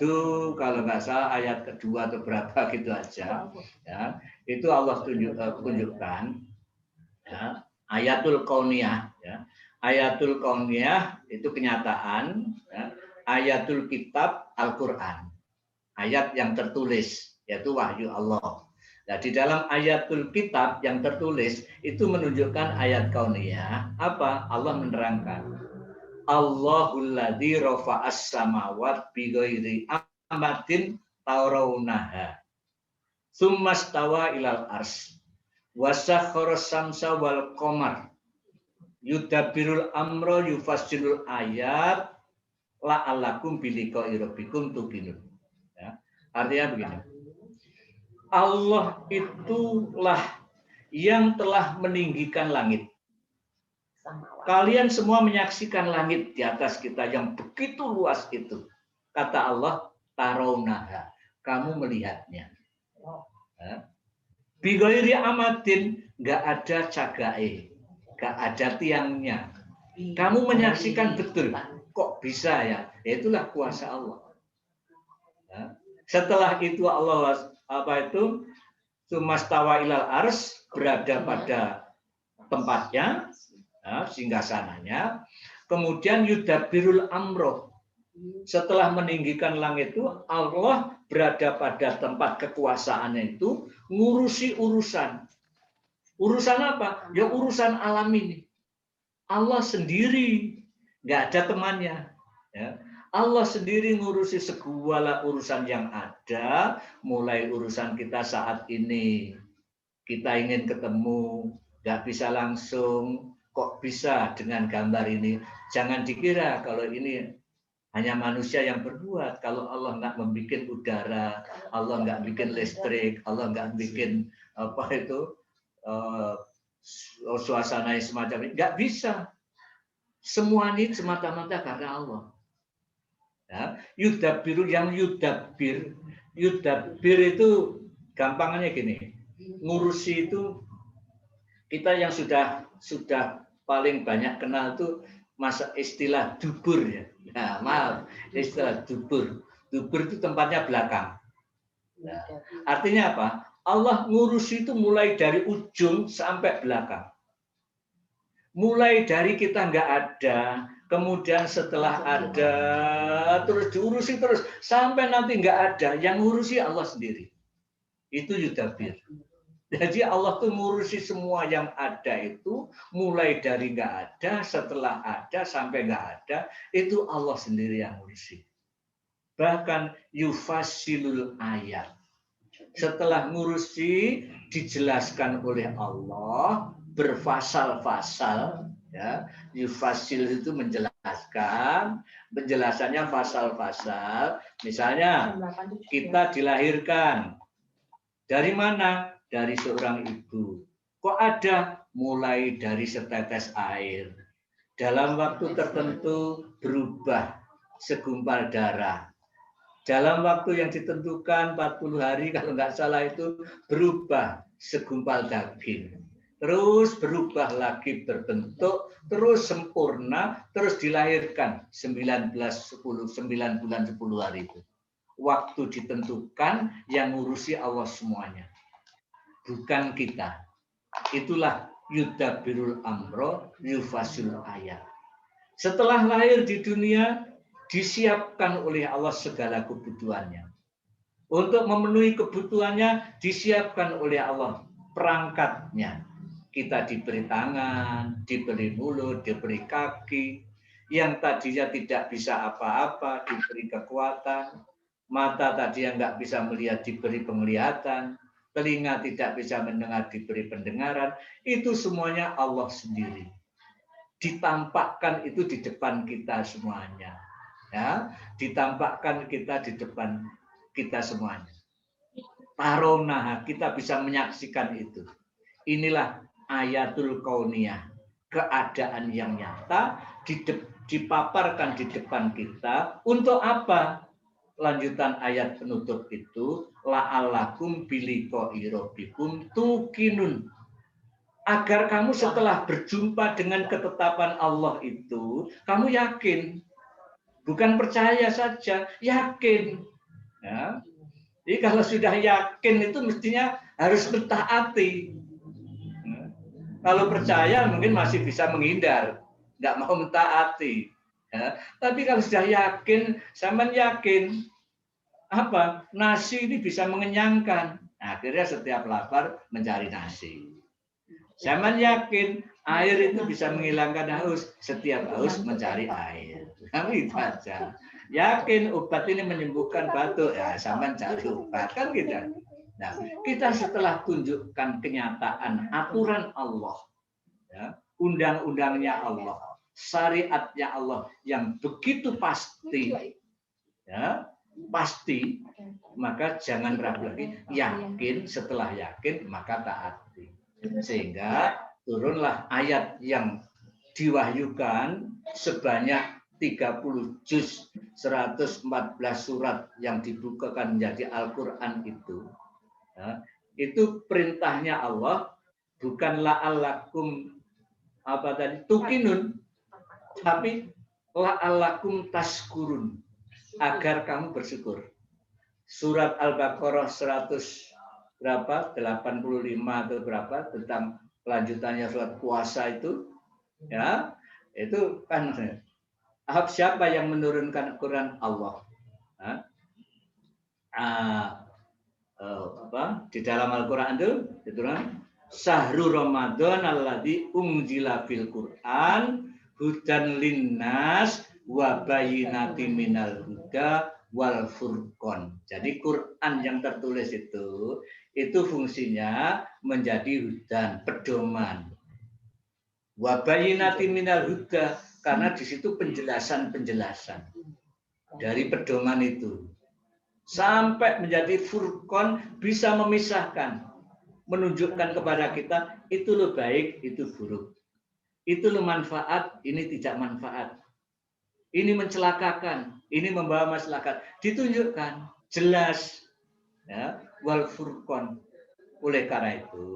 kalau nggak salah ayat kedua atau berapa gitu aja. Ya, itu Allah tunjukkan ya, ayatul kauniyah. Ya. Ayatul kauniyah itu kenyataan. Ya. Ayatul kitab Al-Quran. Ayat yang tertulis, yaitu wahyu Allah. Nah, di dalam ayatul kitab yang tertulis itu menunjukkan ayat kauniyah. Apa? Allah menerangkan. Allahul ladzi rafa'as samawat bi ghairi amatin tarawunaha. Tsumma stawa ilal ars. Wa sakhkhara samsa wal qamar. Yudabbirul amra yufassilul ayat la'allakum biliqa'i rabbikum tuqinun. Ya. Artinya begini. Allah itulah yang telah meninggikan langit. Kalian semua menyaksikan langit di atas kita yang begitu luas itu. Kata Allah, tarawnaha. Kamu melihatnya. Bi ghairi amatin, nggak ada cagae, nggak ada tiangnya. Kamu menyaksikan betul. Kok bisa ya? Itulah kuasa Allah. Setelah itu Allah Sumastawa ilal ars, berada pada tempatnya, singgasananya. Kemudian yudabbirul amro. Setelah meninggikan langit itu, Allah berada pada tempat kekuasaannya itu, ngurusi urusan. Urusan apa? Ya urusan alam ini. Allah sendiri, nggak ada temannya. Ya. Allah sendiri ngurusi segala urusan yang ada, mulai urusan kita saat ini. Kita ingin ketemu, nggak bisa langsung, kok bisa dengan gambar ini? Jangan dikira kalau ini hanya manusia yang berbuat. Kalau Allah nggak membuat udara, Allah nggak bikin listrik, Allah nggak bikin suasana semacam ini, nggak bisa. Semua ini semata-mata karena Allah. Ya, yudabbir yang yudabbir itu gampangannya gini, ngurusi itu kita yang sudah paling banyak kenal itu masa istilah dubur ya. Nah, maaf, istilah dubur itu tempatnya belakang. Nah, artinya apa? Allah ngurusi itu mulai dari ujung sampai belakang. Mulai dari kita nggak ada, kemudian setelah ada, terus diurusi terus, sampai nanti nggak ada, yang ngurusi Allah sendiri. Itu yudabbir. Jadi Allah tuh ngurusi semua yang ada itu, mulai dari nggak ada, setelah ada, sampai nggak ada, itu Allah sendiri yang ngurusi. Bahkan yufassilul ayat. Setelah ngurusi, dijelaskan oleh Allah, berfasal-fasal, ya, yufasil itu menjelaskan, penjelasannya fasal-fasal. Misalnya kita dilahirkan dari mana? Dari seorang ibu. Kok ada? Mulai dari setetes air. Dalam waktu tertentu berubah segumpal darah. Dalam waktu yang ditentukan 40 hari kalau nggak salah itu berubah segumpal daging. Terus berubah lagi berbentuk, terus sempurna, terus dilahirkan 9 bulan 10 hari itu. Waktu ditentukan yang ngurusi Allah semuanya. Bukan kita. Itulah yudabbirul amro yufasilul ayat. Setelah lahir di dunia, disiapkan oleh Allah segala kebutuhannya. Untuk memenuhi kebutuhannya, disiapkan oleh Allah perangkatnya. Kita diberi tangan, diberi mulut, diberi kaki. Yang tadinya tidak bisa apa-apa, diberi kekuatan. Mata tadi yang nggak bisa melihat, diberi penglihatan. Telinga tidak bisa mendengar, diberi pendengaran. Itu semuanya Allah sendiri. Ditampakkan itu di depan kita semuanya, ya, ditampakkan kita di depan kita semuanya. Taronaha, kita bisa menyaksikan itu. Inilah ayatul kauniyah, keadaan yang nyata dipaparkan di depan kita. Untuk apa? Lanjutan ayat penutup itu, la'allakum biliqa'i rabbikum tuqinun. Agar kamu setelah berjumpa dengan ketetapan Allah itu, kamu yakin. Bukan percaya saja, yakin. Ya. Jadi kalau sudah yakin itu mestinya harus mentaati. Ya. Kalau percaya mungkin masih bisa menghindar, nggak mau mentaati. Ya. Tapi kalau sudah yakin, sampean yakin, apa? Nasi ini bisa mengenyangkan. Nah, akhirnya setiap lapar mencari nasi. Zaman yakin air itu bisa menghilangkan haus, setiap haus mencari air. Kami baca. Yakin obat ini menyembuhkan batuk, ya sama cari obat kan kita. Nah, kita setelah tunjukkan kenyataan aturan Allah, ya, undang-undangnya Allah, syariatnya Allah yang begitu pasti, ya, pasti, maka jangan ragu lagi. Yakin, setelah yakin maka taati. Sehingga turunlah ayat yang diwahyukan sebanyak 30 juz, 114 surat yang dibukakan menjadi Al-Quran itu. Ya, itu perintahnya Allah, bukan la'allakum apa tadi tuqinun, tapi la'allakum tashkurun, agar kamu bersyukur. Surat Al-Baqarah 100 berapa 85 atau berapa tentang kelanjutannya surat puasa itu, ya, itu kan siapa yang menurunkan Quran? Allah. Di dalam Al-Quran itu diturunkan Syahrul Ramadan alladzi unzila fil Quran hudan linnas wa bayyinatin minal huda wal furqan. Jadi Quran yang tertulis itu fungsinya menjadi hudan, pedoman. Wa bayyinatin minal huda, karena di situ penjelasan-penjelasan dari pedoman itu. Sampai menjadi furqan, bisa memisahkan, menunjukkan kepada kita itu lo baik, itu buruk. Itu lo manfaat, ini tidak manfaat. Ini mencelakakan, ini membawa maslahat. Ditunjukkan jelas, ya, wal furqan. Oleh karena itu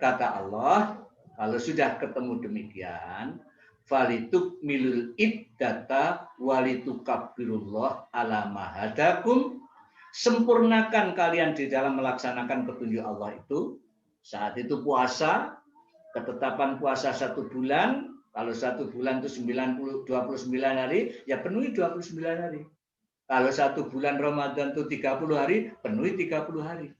kata Allah, kalau sudah ketemu demikian, falitukmilul iddata walitukabbirullah ala ma hadakum. Sempurnakan kalian di dalam melaksanakan petunjuk Allah itu. Saat itu puasa, ketetapan puasa 1 bulan. Kalau 1 bulan itu 29 hari, ya penuhi 29 hari. Kalau 1 bulan Ramadan itu 30 hari, penuhi 30 hari.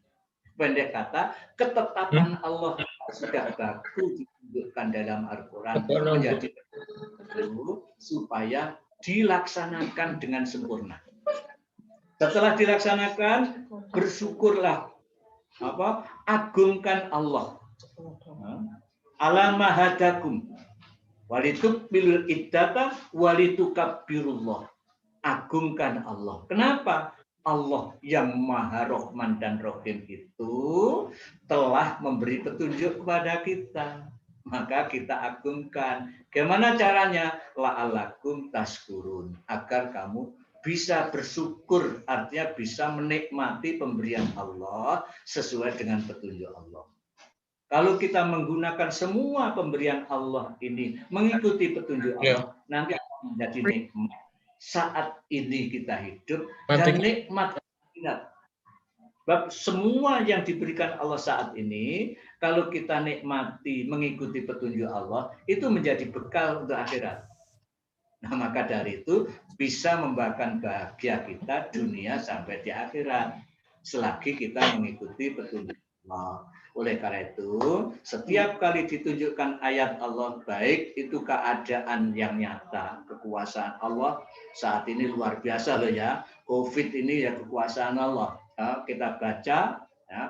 Pendek kata, ketetapan Allah sudah baku ditunjukkan dalam Al-Quran menjadi supaya dilaksanakan dengan sempurna. Setelah dilaksanakan, bersyukurlah, agungkan Allah. Ala ma hadakum. Walitukmilul iddata walitukabbirullah. Agungkan Allah. Kenapa? Allah yang Maha Rahman dan Rahim itu telah memberi petunjuk kepada kita. Maka kita agungkan. Bagaimana caranya? La'allakum tashkurun. Agar kamu bisa bersyukur. Artinya bisa menikmati pemberian Allah sesuai dengan petunjuk Allah. Kalau kita menggunakan semua pemberian Allah ini, mengikuti petunjuk Allah, nanti akan menjadi nikmat. Saat ini kita hidup, dan nikmat. Sebab semua yang diberikan Allah saat ini, kalau kita nikmati, mengikuti petunjuk Allah, itu menjadi bekal untuk akhirat. Nah, maka dari itu bisa membawakan bahagia kita dunia sampai di akhirat selagi kita mengikuti petunjuk Allah. Oleh karena itu, setiap kali ditunjukkan ayat Allah, baik itu keadaan yang nyata, kekuasaan Allah saat ini luar biasa loh ya. COVID ini ya kekuasaan Allah. Ya, kita baca, ya,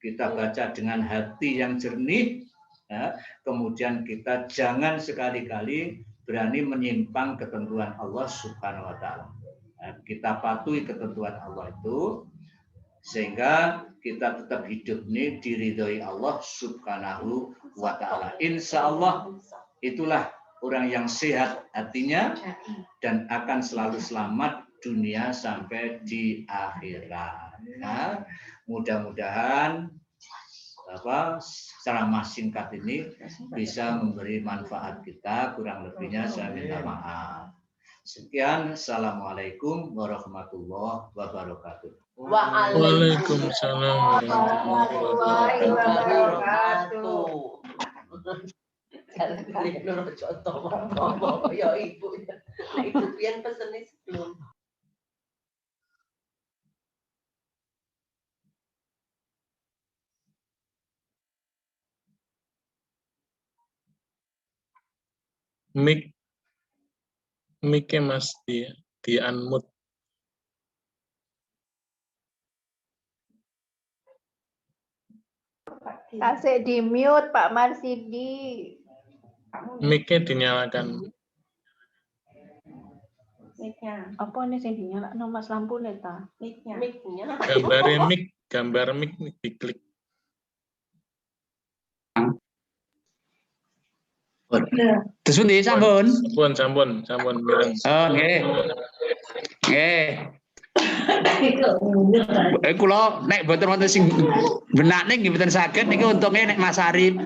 kita baca dengan hati yang jernih. Ya, kemudian kita jangan sekali-kali berani menyimpang ketentuan Allah Subhanahu wa taala. Kita patuhi ketentuan Allah itu sehingga kita tetap hidup ini diridhoi Allah Subhanahu wa taala. Insya Allah itulah orang yang sehat hatinya dan akan selalu selamat dunia sampai di akhirat. Nah, mudah-mudahan ceramah singkat ini bisa memberi manfaat kita, kurang lebihnya saya minta maaf. Sekian, assalamualaikum warahmatullahi wabarakatuh. Waalaikumsalam warahmatullahi wabarakatuh. Contoh ya ibu pian pesennya sebelum. Mic-nya Mas di unmute. Kasih di mute Pak Marsidi. Mic-nya dinyalakan. Apa nih sing dinyalakno Mas lampu neta? Mic-nya. Gambar mic diklik. Terus pundi sampun? Sampun mireng. Oh, nggih. Nggih. Kula nek boten wonten sing benakne nggih boten saged niki untunge nek Mas Arif.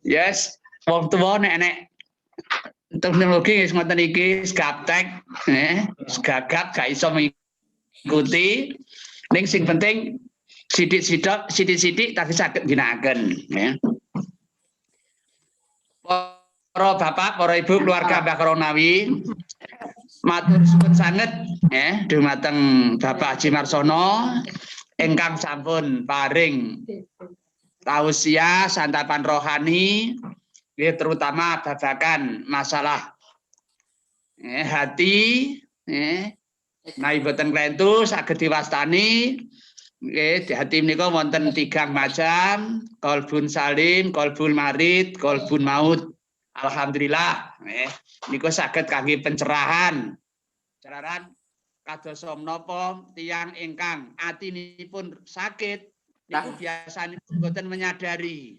Yes, wong tuwa nek teknologi wis ngoten iki gaptek, gagap gak iso mengikuti. Ning sing penting sithik-sithik tapi saged ginakaken, ya. Para bapak, para ibu, keluarga Mbah Ronawi, matur suwun sanget ya dhumateng Bapak Haji Marsono ingkang sampun paring tausiah santapan rohani terutama babagan masalah hati nawi boten klentu saged diwastani nggih hati menika wonten 3 macam, qalbun salim, qalbun marid, qalbun maut. Alhamdulillah niku saged kangge pencerahan. Cerahan kados menapa tiyang ingkang atinipun sakit niku biasanipun boten menyadari.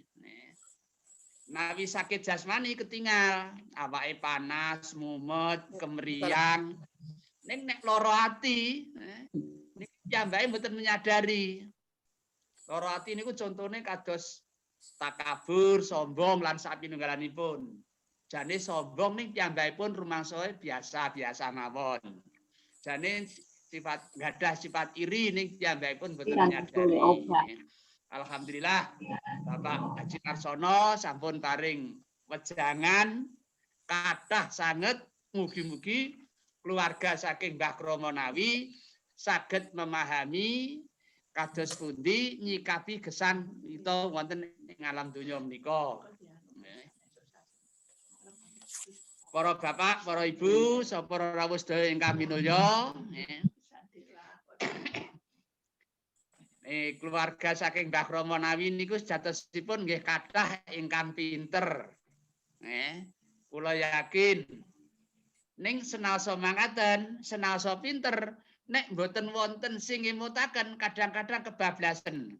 Nawi sakit jasmani ketinggal, awake panas, mumet, kemeriang. Ning nek lara ati niku piyambake mboten menyadari. Lara ati niku contone kados takabur, sombong lan sapinunggalanipun. Jane sombong ning piyambakipun rumangsa biasa-biasa mawon. Jane sifat gadah sifat iri ning piyambakipun mboten menyadari. Alhamdulillah Bapak Haji Marsono sampun paring wejangan kathah sanget, mugi-mugi keluarga saking Mbah Kromo Nawi saged memahami kados pundi nyikapi gesang kita wonten ing alam donya menika. Para bapak, para ibu, para rawuh sedaya ingkang minulya, keluarga saking Mbah Kromo Nawi niku sejatosipun nggih kathah ingkang pinter. Kula yakin ning senaosa mangkaten, senaosa pinter, nek mboten wonten sing ngemutaken kadang-kadang kebablasen.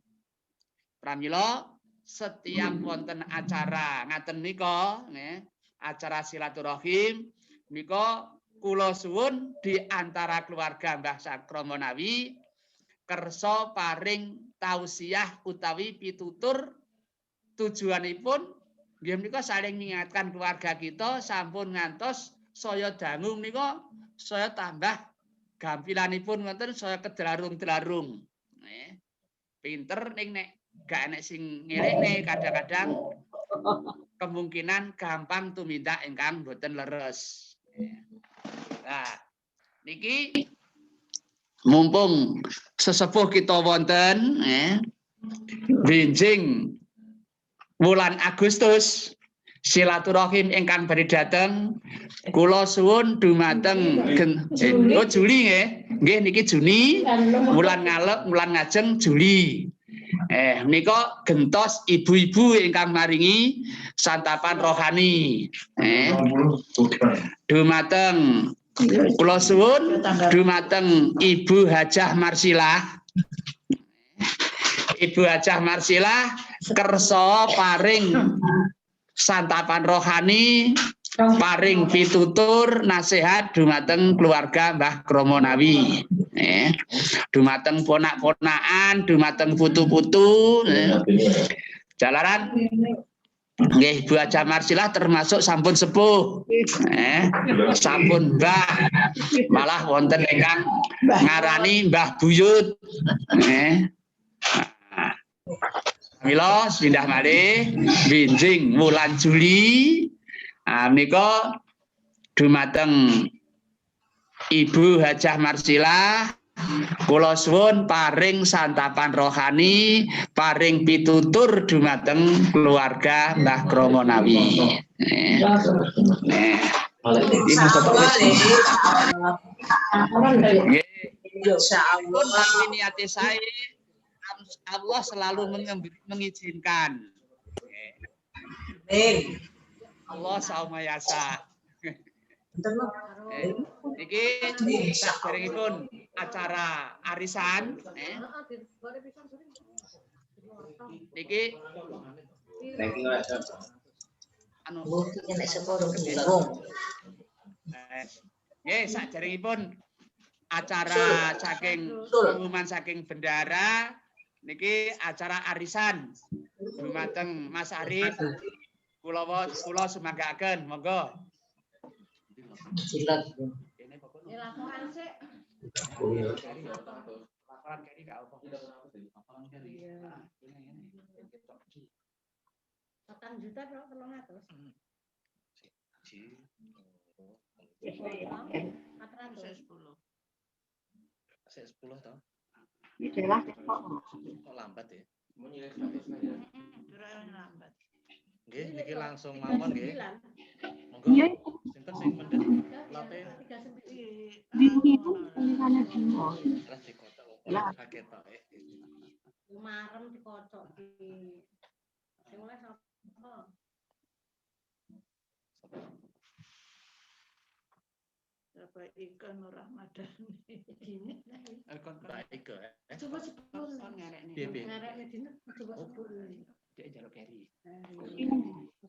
Pramila setiap wonten acara ngaten nika, acara silaturahim nika kula suwun di antara keluarga Mbah Kromo Nawi kersa paring tausiah utawi pitutur tujuanipun nggih menika saling mengingatkan keluarga kita sampun ngantos saya dangu menika saya tambah gampilanipun ngoten saya kedelarung-delarung. Pinter ning nek gak enek sing ngelekne kadang-kadang kemungkinan gampang tumindak ingkang boten leres. Nah, niki mumpung sesepuh kita wonten benjing wulan Agustus silaturahim ingkang badhe dateng kula suwun dumateng Juli nggih niki Juni wulan ngalep wulan ngajeng Juli. Menika gentos ibu-ibu ingkang maringi santapan rohani. Dumateng kula suwun dumateng Ibu Hajah Marsilah. Ibu Hajah Marsilah kersa paring santapan rohani, paring pitutur nasihat dumateng keluarga Mbah Kromonawi. Dumateng ponak-ponakan, dumateng putu-putu. Jalaran nggih Ibu Hajah Marsilah termasuk sampun sepuh. Sampun Mbah. Malah wonten ingkang ngarani Mbah Buyut. Mila pindah malih benjing wulan Juli menika dumateng Ibu Hajah Marsilah kula suwun paring santapan rohani, paring pitutur dumateng keluarga Mbah Kromonawi. Insyaallah niate saya Allah selalu mengizinkan. Allah saumayasa. Niki saderengipun acara arisan. Niki saderengipun acara saking pengumuman saking bendara. Niki acara arisan dumateng Mas Arif kula sumanggaken monggo. Silat. Laporan sik. Laporan keri gak apa. Laporan keri. Setan juta berapa 300? 10 toh. Itulah kok lambat ya. Lambat. Nggih, niki langsung mawon nggih. Monggo. Sinten sing mendhet late 39. Terus dikocok kok kaget tok. Marem dikocok di. Sing oleh sapa? Bapak Ika Nur Rahmadani. Bapak Ika. Coba sebut ngarekne. Ngarekne dina coba sebut. Dek njaluk keri.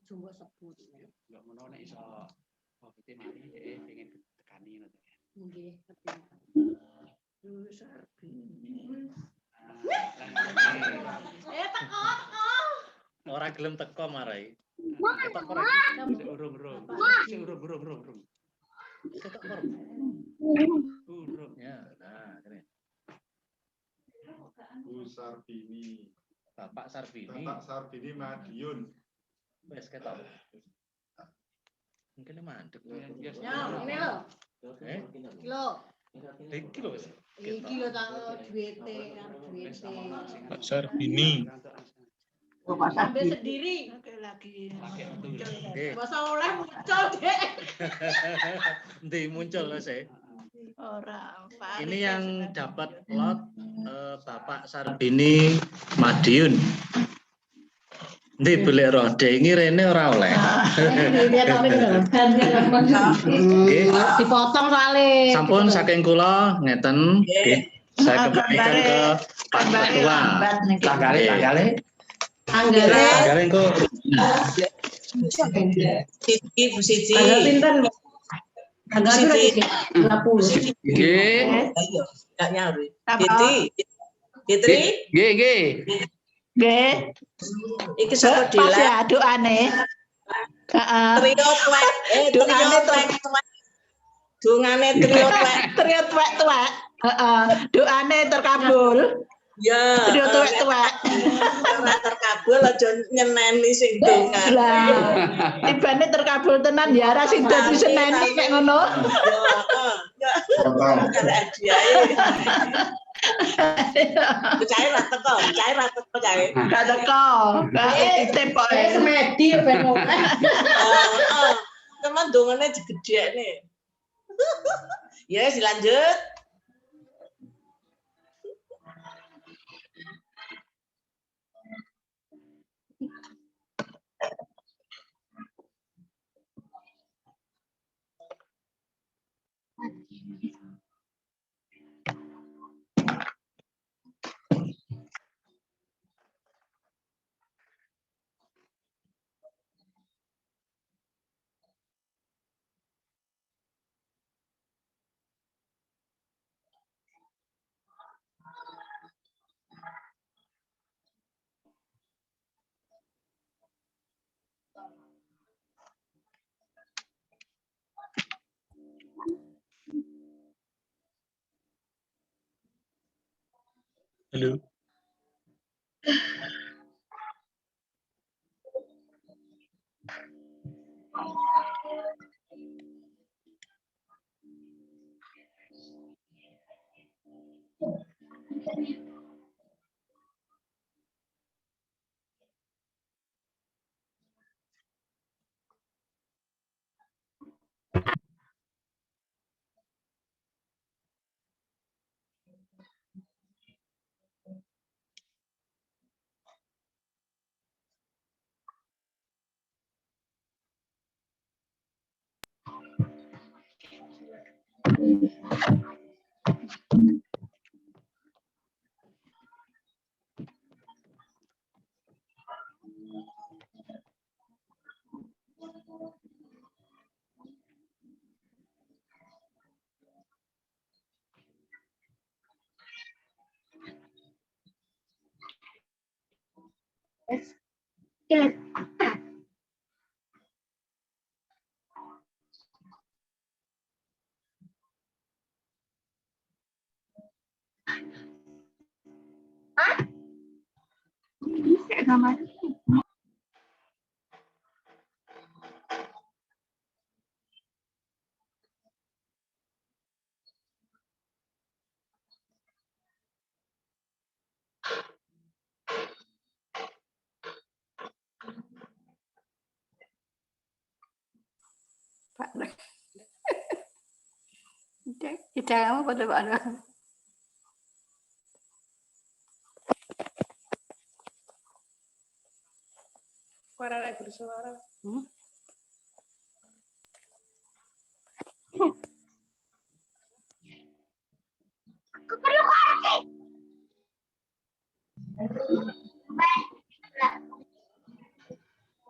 Coba sebut. Enggak menawa nek iso Covid mari dek pengen tekani ngono. Nggih, Lu Sarbini. Teko. Ora gelem teko marai. Ketok ora. Urung. Ketok ora. Urung ya. Nah, keren. Bu Sarbini. Bapak Sarbini Madiun. Wes ketok. Mungkin mandek. Ya, ini lho. Iki lho wis. Iki lho tak duwite karo duwite. Pak Sarbini. sambil sendiri. Lagi. Masa oleh muncul, Dek. Nanti muncul lah saya. Orang. Ini yang dapat lot Bapak Sarbini Madiun. Nanti beli rode ini rene ora oleh. Dipotong soalnya. Sampun saking kula ngeten. Saya kembalikan ke Pak Ketua. Tanggale engko. Siji Bu Siji. Tanggal pinten? Tanggal 60. Nggih. Enggak nyaru. Fitri. Nggih. Nggih. Iki sapa Pas Dila? ya doane. Heeh. Trio tuwek. Doane tuwek. Dungane trio tuwek. Trio tuwek-tuwek. Heeh. Doane terkabul. Ya, Trio tuwek-tuwek. ora terkabul aja nyeneni sing dongan. Lah, tibane terkabul tenan ya ora sing dadi seneni nek ngono. Ya, karek hadiahe. Cair ra teko, cair. Gak teko. Gak titip kok. Semedi ben ngono. Teman dongane digedhekne. Ya, dilanjut. Halo. Kita kamu pada pada. Suara lek bersuara.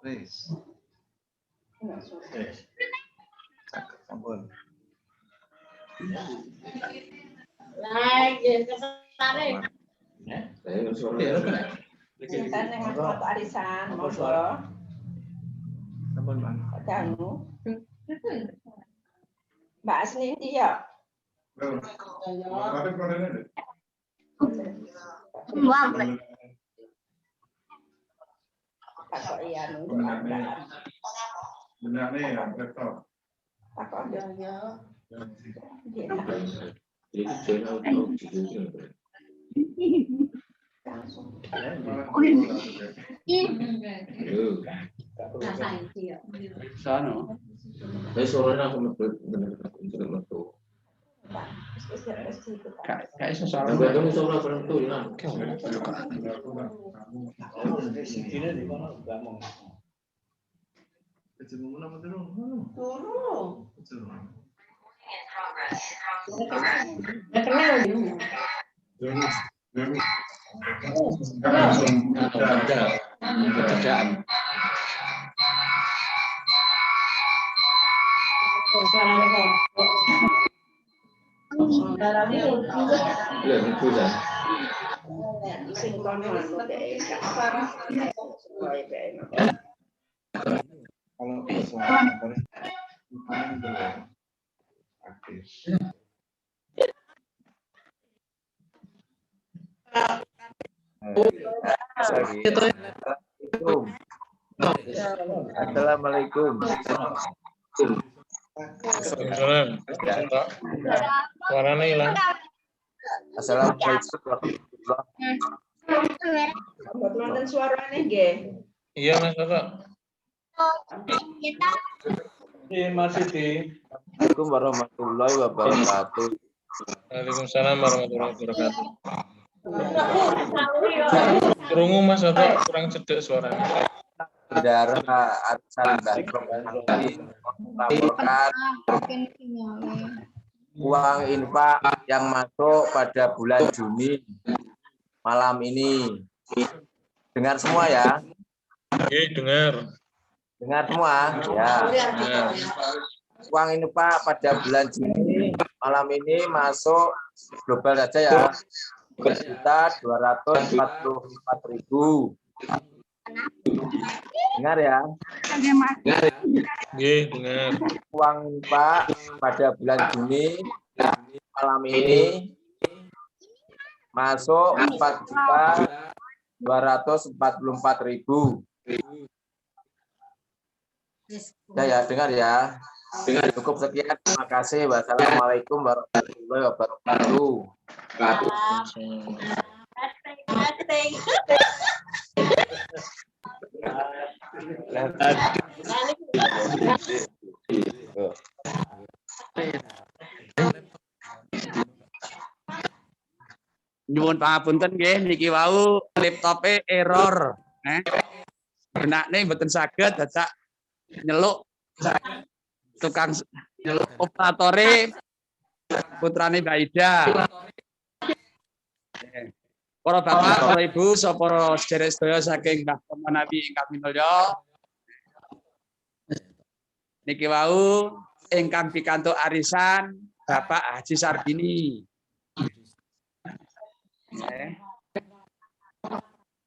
Wis. Wis. Sampun. Lagi kesane. Kita neng foto arisan, monggo. Sampun, Bang. Kamu. Mbak Asni ndi ya? Takok iya nunggu. Benar nih, laptop. Takok ya. Sono. Kayak sesuatu. Assalamualaikum. Waalaikumsalam. Suaranya hilang. Assalamualaikum. Nonton suaranya nggih. Iya Mas Bapak. Iya Mas Siti. Assalamualaikum warahmatullahi wabarakatuh. Waalaikumsalam warahmatullahi wabarakatuh. Krungu Mas Bapak, kurang cedek suaranya. Saudara Arsan Bakrom melaporkan uang infak yang masuk pada bulan Juni malam ini. Dengar semua ya? Oke, dengar. Dengar semua? Ya. Dengar. Uang infak pada bulan Juni malam ini masuk global saja ya. 1.244.000. Dengar ya? Dengar. Uang infak pada bulan Juni malam ini masuk 4.244.000. Ya, dengar ya. Cukup sekian. Terima kasih. Wassalamualaikum warahmatullahi wabarakatuh. Nyuwun pangapunten nggih niki wau laptope error. Benakne mboten saged dadak nyeluk tukang nyeluk operatore putrane Mbak Ida. Para bapak, para ibu, para sedherek sedaya saking Mbah Nabi ingkang minulya. Niki wau ingkang pikantuk arisan Bapak Haji Sarbini.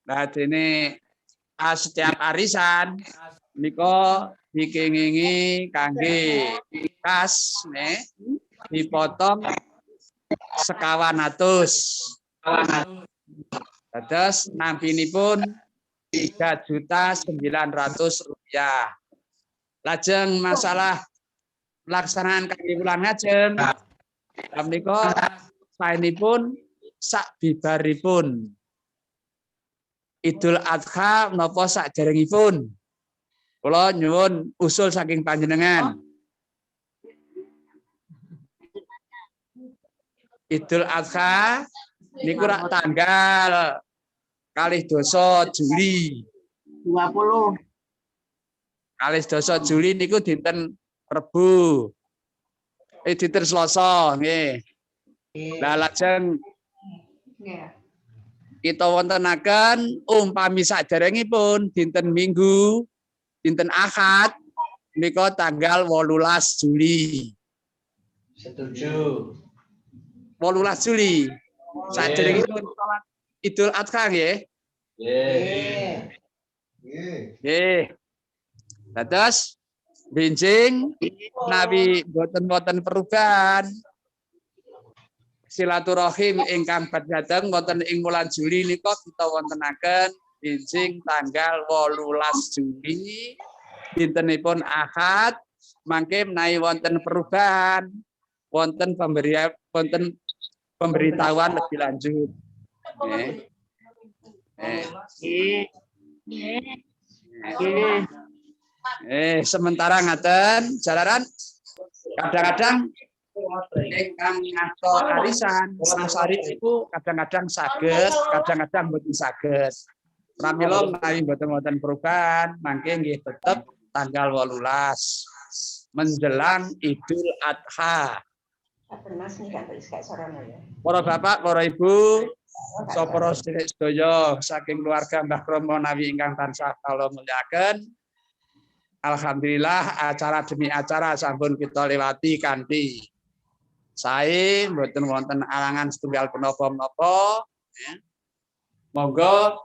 Nah, dene setiap arisan nika dikengingi kangge kas dipotong 1.200. Terus nampinipun Rp3.900.000. Lajeng masalah pelaksanaan kangge wulan ngajeng menika saenipun sak bibaripun Idul Adha menapa sakderengipun. Kula nyuwun usul saking panjenengan. Idul Adha niku rak tanggal 12 Juli. 20. 12 Juli niku dinten Rebo. Dinten Selasa nggih. Lah lajeng kita wontenaken umpami saderengipun dinten Minggu, dinten Ahad nika tanggal 18 Juli. Setuju. 18 Juli. Saderengipun salat Idul Adha nggih. Nggih. Dados benjing nabi boten perubahan. Silaturahim ingkang badhe dateng wonten ing wulan Juli nika kita wontenaken benjing tanggal 18 Juli dintenipun Ahad mangke menawi wonten perubahan wonten pemberitahuan lebih lanjut. Sementara ngaten jalaran kadang-kadang ingkang ngasto arisan sasari itu kadang-kadang saged, kadang-kadang mboten saged. Pramila menawi mboten perubahan mangke nggih tetep tanggal 18 menjelang Idul Adha. Para bapak, para ibu, para sedherek sedaya saking keluarga Mbah Kromo Nawi ingkang tansah kula mulyakaken. Alhamdulillah acara demi acara sampun kita lewati kanthi sae mboten wonten alangan setunggal punapa-punapa. Monggo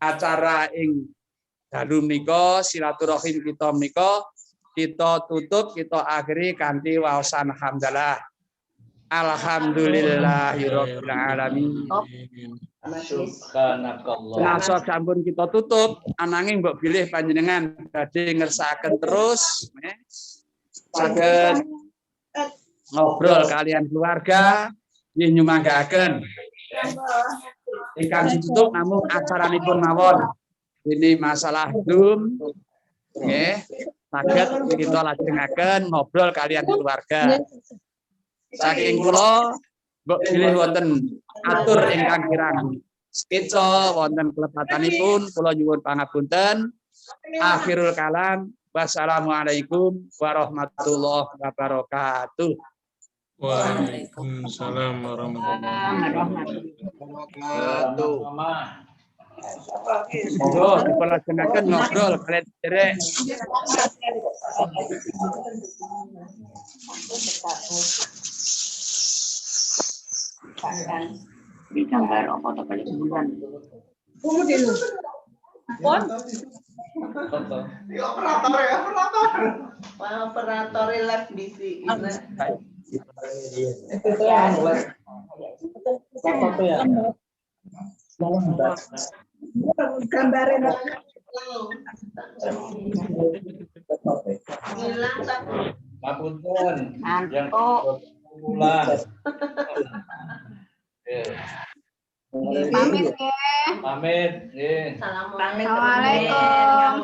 acara ing dalu menika silaturahim kita menika kita tutup kita akhiri kanthi waosan hamdalah. Alhamdulillahirabbil alamin. Subhanakallah. Senasa sampun kita tutup, ananging mbok bilih panjenengan badhe ngersakaken terus saged ngobrol kalian keluarga nggih nyumanggaken. Ingkang ditutup namung acaranipun mawon. Ini masalah Zoom nggih. Saged kita lajengaken ngobrol kalian keluarga. Saking kula mbok bilih wonten atur ingkang kirang sketsa wonten klepatanipun kula nyuwun pangapunten. Akhirul kalam. Wassalamualaikum warahmatullahi wabarakatuh. Waalaikumsalam warahmatullahi Wabarakatuh. Monggo dipelajengaken ngobrol kalian derek. Ini gambar apa tuh balik bulan? Pon. Operator live bisi. Gambarin hilang satu. Ngapunten yang pulang. Pamit ya. Pamit. Assalamualaikum.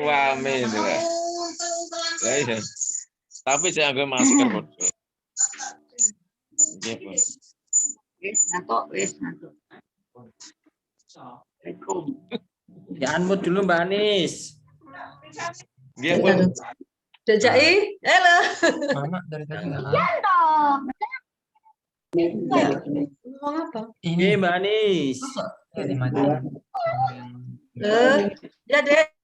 Amin. Tapi saya ambil masker. Wis nato. Ya unmute dulu Mbak Anis. Dia pun Dek Jai, halo. Mama dari tadi nggak Ya toh. Ngomong apa? Ini Mbak Anis. Ya Dek.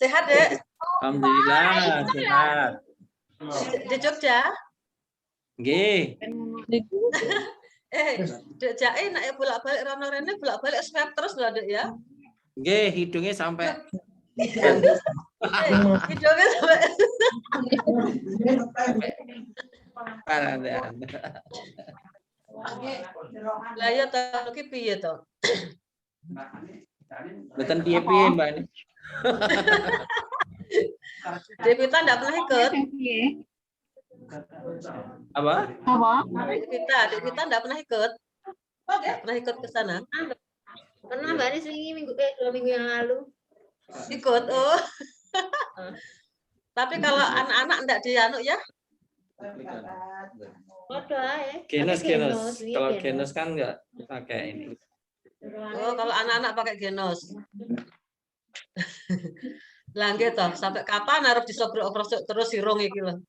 Sehat Dek. Alhamdulillah sehat. Di Jogja. Nggih. Dek Jai nak bolak-balik rono rene bolak-balik swab terus lho Dek ya. Nggih, hidungnya sampai Hidungnya sampai. Lah ya to ki piye to? Mboten piye-piye Mbak Anis. Devita enggak pernah ikut. Apa? Devita enggak pernah ikut. Enggak pernah ikut ke sana. Pernah Mbak Anis dua minggu yang lalu. Ikut. Oh. Tapi kalau anak-anak enggak dianu ya. Genos. Kalau genos kan enggak pakai ini. Oh, kalau anak-anak pakai genos. Lah nggih toh, sampai kapan harus disobrok-oprosok terus sirung iki lho.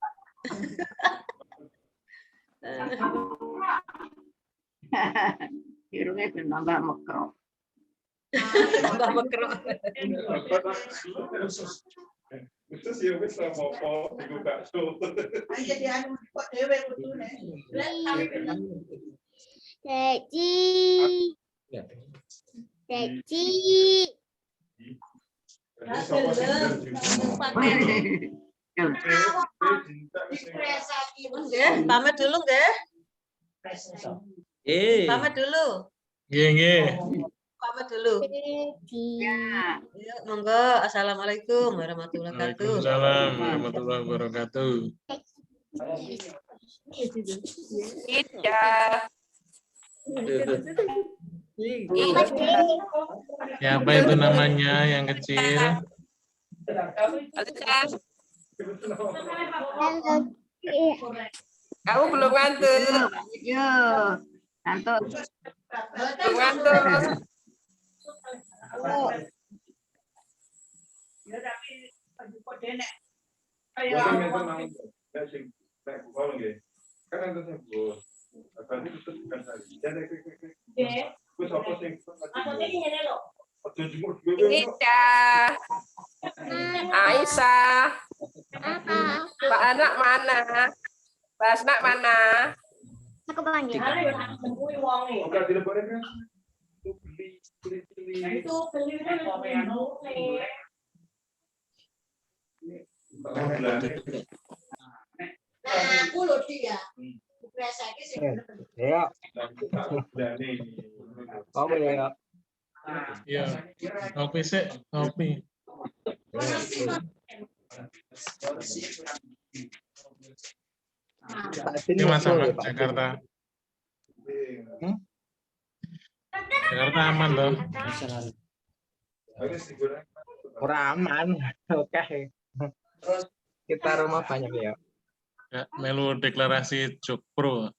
Irungnya ben tambah mekro. Tambah mekro. Itu sih wis apa-apa iku bakso. Ayo dianu kok dhewe kudune. Ceci. Pamit dulu nggih. Pamit dulu. Nggih. Pamit dulu. Ya. Yuk, monggo. Assalamualaikum warahmatullahi wabarakatuh. Waalaikumsalam warahmatullahi wabarakatuh. Siapa itu namanya yang kecil? Kamu belum ngantuk. Yo, ngantuk. Belum ngantuk. Aisyah. Pak anak mana? Pak anak mana? Aku panggil. Aku loh dia. Ya. Apa ya? Iya. Ngopi sih, ngopi. Ini Mas Ahmad, Jakarta. Jakarta aman loh. Kurang aman. Oke. Kita rumah banyak ya. Ya, melu deklarasi Jokpro.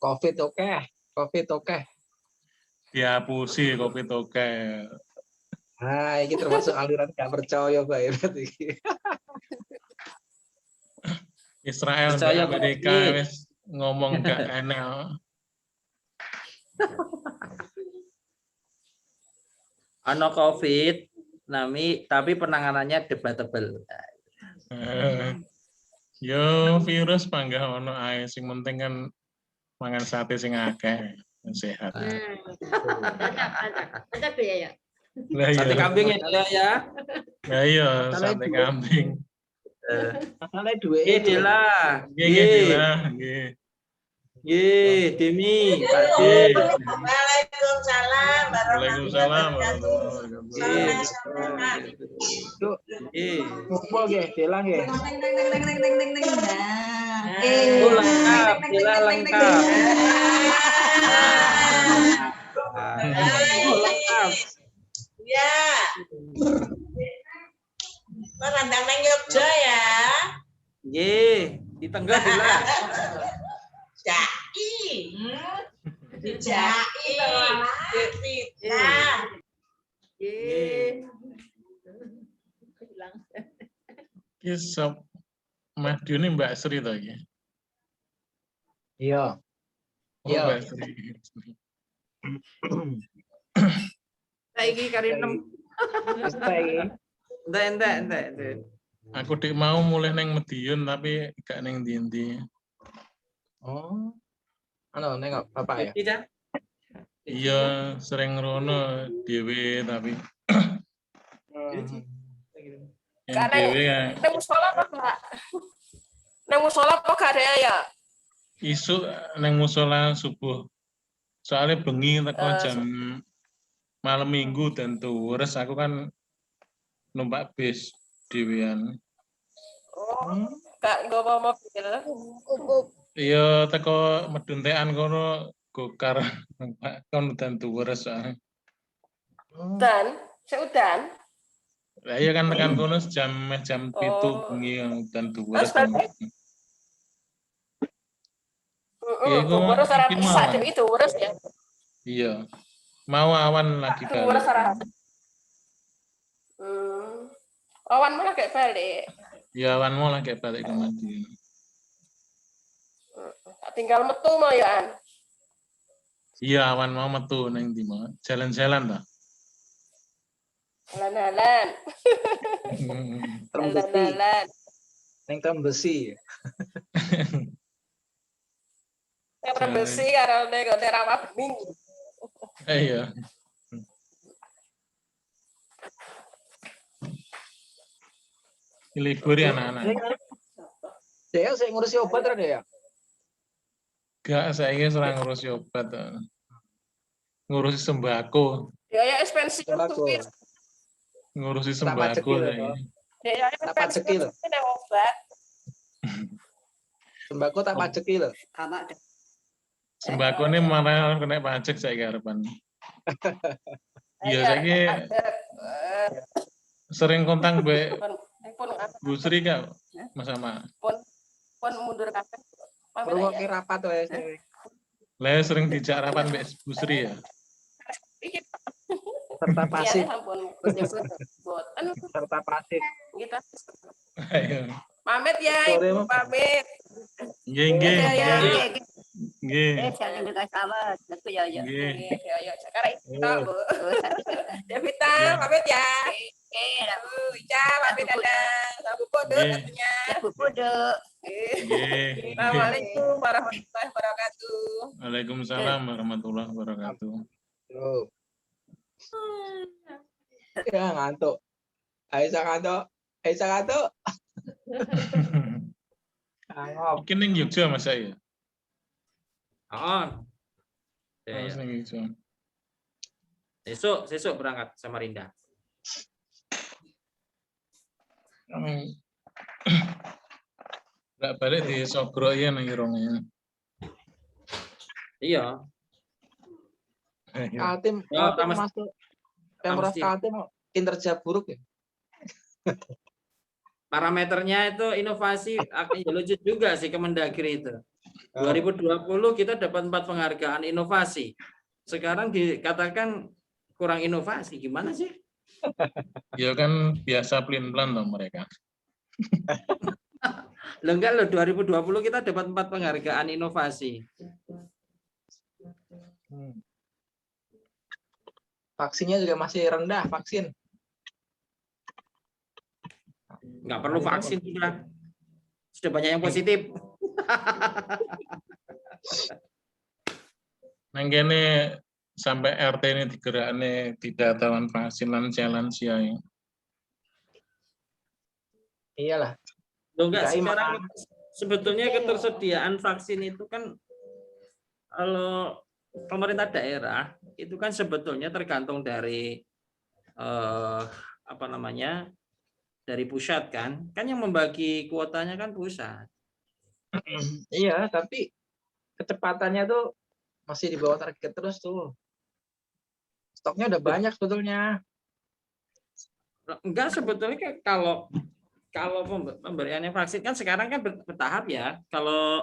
Covid oke. Covid oke. Dihapusi Covid oke. Nah, ini termasuk aliran gak percaya Pak ya berarti. Israel dan Amerika wis ngomong gak enak. Ono COVID, tapi penanganannya debatable. Yo virus panggah ono ae, sing penting kan mangan sate sing akeh, sehat. Ada ya. Sate kambing ya. Lah iya, sate kambing. Masalah duwe. Dela. Nggih. Demi. Waalaikumsalam. Waalaikumsalam. Kumpul nggih, Dela nggih. Lengkap, Dela lengkap. Lengkap. Ya. Merandang nang Yogja ya. Nggih, di Tengah Dela. Jai. Jai. Devita. Kisah Madiun ini Mbak Sri to iki. Iya. Iya. Mbak Sri. Saiki karinem. Entek. Aku dik mau mulai neng Madiun tapi gak neng ndi-ndi. Oh. Nengok Bapak ya? Iya, sering rono dhewe tapi yang dhewe ya. Neng musola apa enggak? Neng musola apa gak ada ya? Isu neng musola subuh. Soalnya bengi teko jam malam minggu dan terus aku kan numpak bis dhewean. Oh, gak nggawa mobil. Iya teko meduntekan kono gokar numpak kon dan terus soalnya. Dan seudan. Lah iya kan tekan kono jam 7 bengi dan terus. Terus ora bisa itu urus ya. Iya. Mau awan lagi balik. Urus ora. Awan malah kayak balik. Ya awan mau lagi balik ke Madiun. Tinggal metu mah ya. Iya awan mau metu neng ndi mau. Jalan-jalan ta. Jalan-jalan. Jalan-jalan. Neng Tembesi. Neng Tembesi karo neng Rawabening. Iya. Libur ya anak-anak. Dia saya ngurusi obat ada ya? Gak, saya serang ngurusi obat. Ngurusi sembako. Ya expensive tuh. Ngurusi sembako. Ya expensive obat. Sembako tak pajeki lho. Sembako ini malah kena pajak saya garepan. Iya, saya sering kontak be Bu Sri kak, Mas Ama. Pun mundur kabeh. Perlu rapat wae. Lah sering dijak rapat Mbak Bu Sri ya. Serta pasif. Serta pasif. Kita. Ayo. Pamit ya, Ibu pamit. Nggih. Jangan dekat sahabat, itu ya. Ya, sekarang kita, Bu. Devita, pamit ya. Ica, pamit dadah. Sabu Podo katanya. Sabu Podo. Nggih. Assalamualaikum warahmatullahi wabarakatuh. Waalaikumsalam warahmatullahi wabarakatuh. Tuh. Ya ngantuk. Aisyah ngantuk. Aisyah ngantuk. Mungkin ning Jogja Mas saya. Oh. Mas ning Jogja. Sesuk berangkat sama Rinda. Nggak balik di Sogro ya nang irongnya. Iya. Kaltim masuk Pemprov Kaltim kinerja buruk ya. Parameternya itu inovasi akan lucu juga sih Kemendagri itu. 2020 kita dapat 4 penghargaan inovasi. Sekarang dikatakan kurang inovasi, gimana sih? Ya kan biasa pelin-pelan loh mereka. Loh enggak loh, 2020 kita dapat 4 penghargaan inovasi. Vaksinnya juga masih rendah, vaksin. Enggak perlu vaksin sudah. Sudah banyak yang positif. Nang kene sampai RT ini digerakne tidak tawan vaksin lansia ya. Iyalah. Loh enggak, sekarang sebetulnya ketersediaan vaksin itu kan kalau pemerintah daerah itu kan sebetulnya tergantung dari dari pusat kan yang membagi kuotanya kan pusat. Iya, tapi kecepatannya tuh masih di bawah target terus tuh. Stoknya udah banyak sebetulnya. Enggak, sebetulnya kalau pemberiannya vaksin kan sekarang kan bertahap ya. Kalau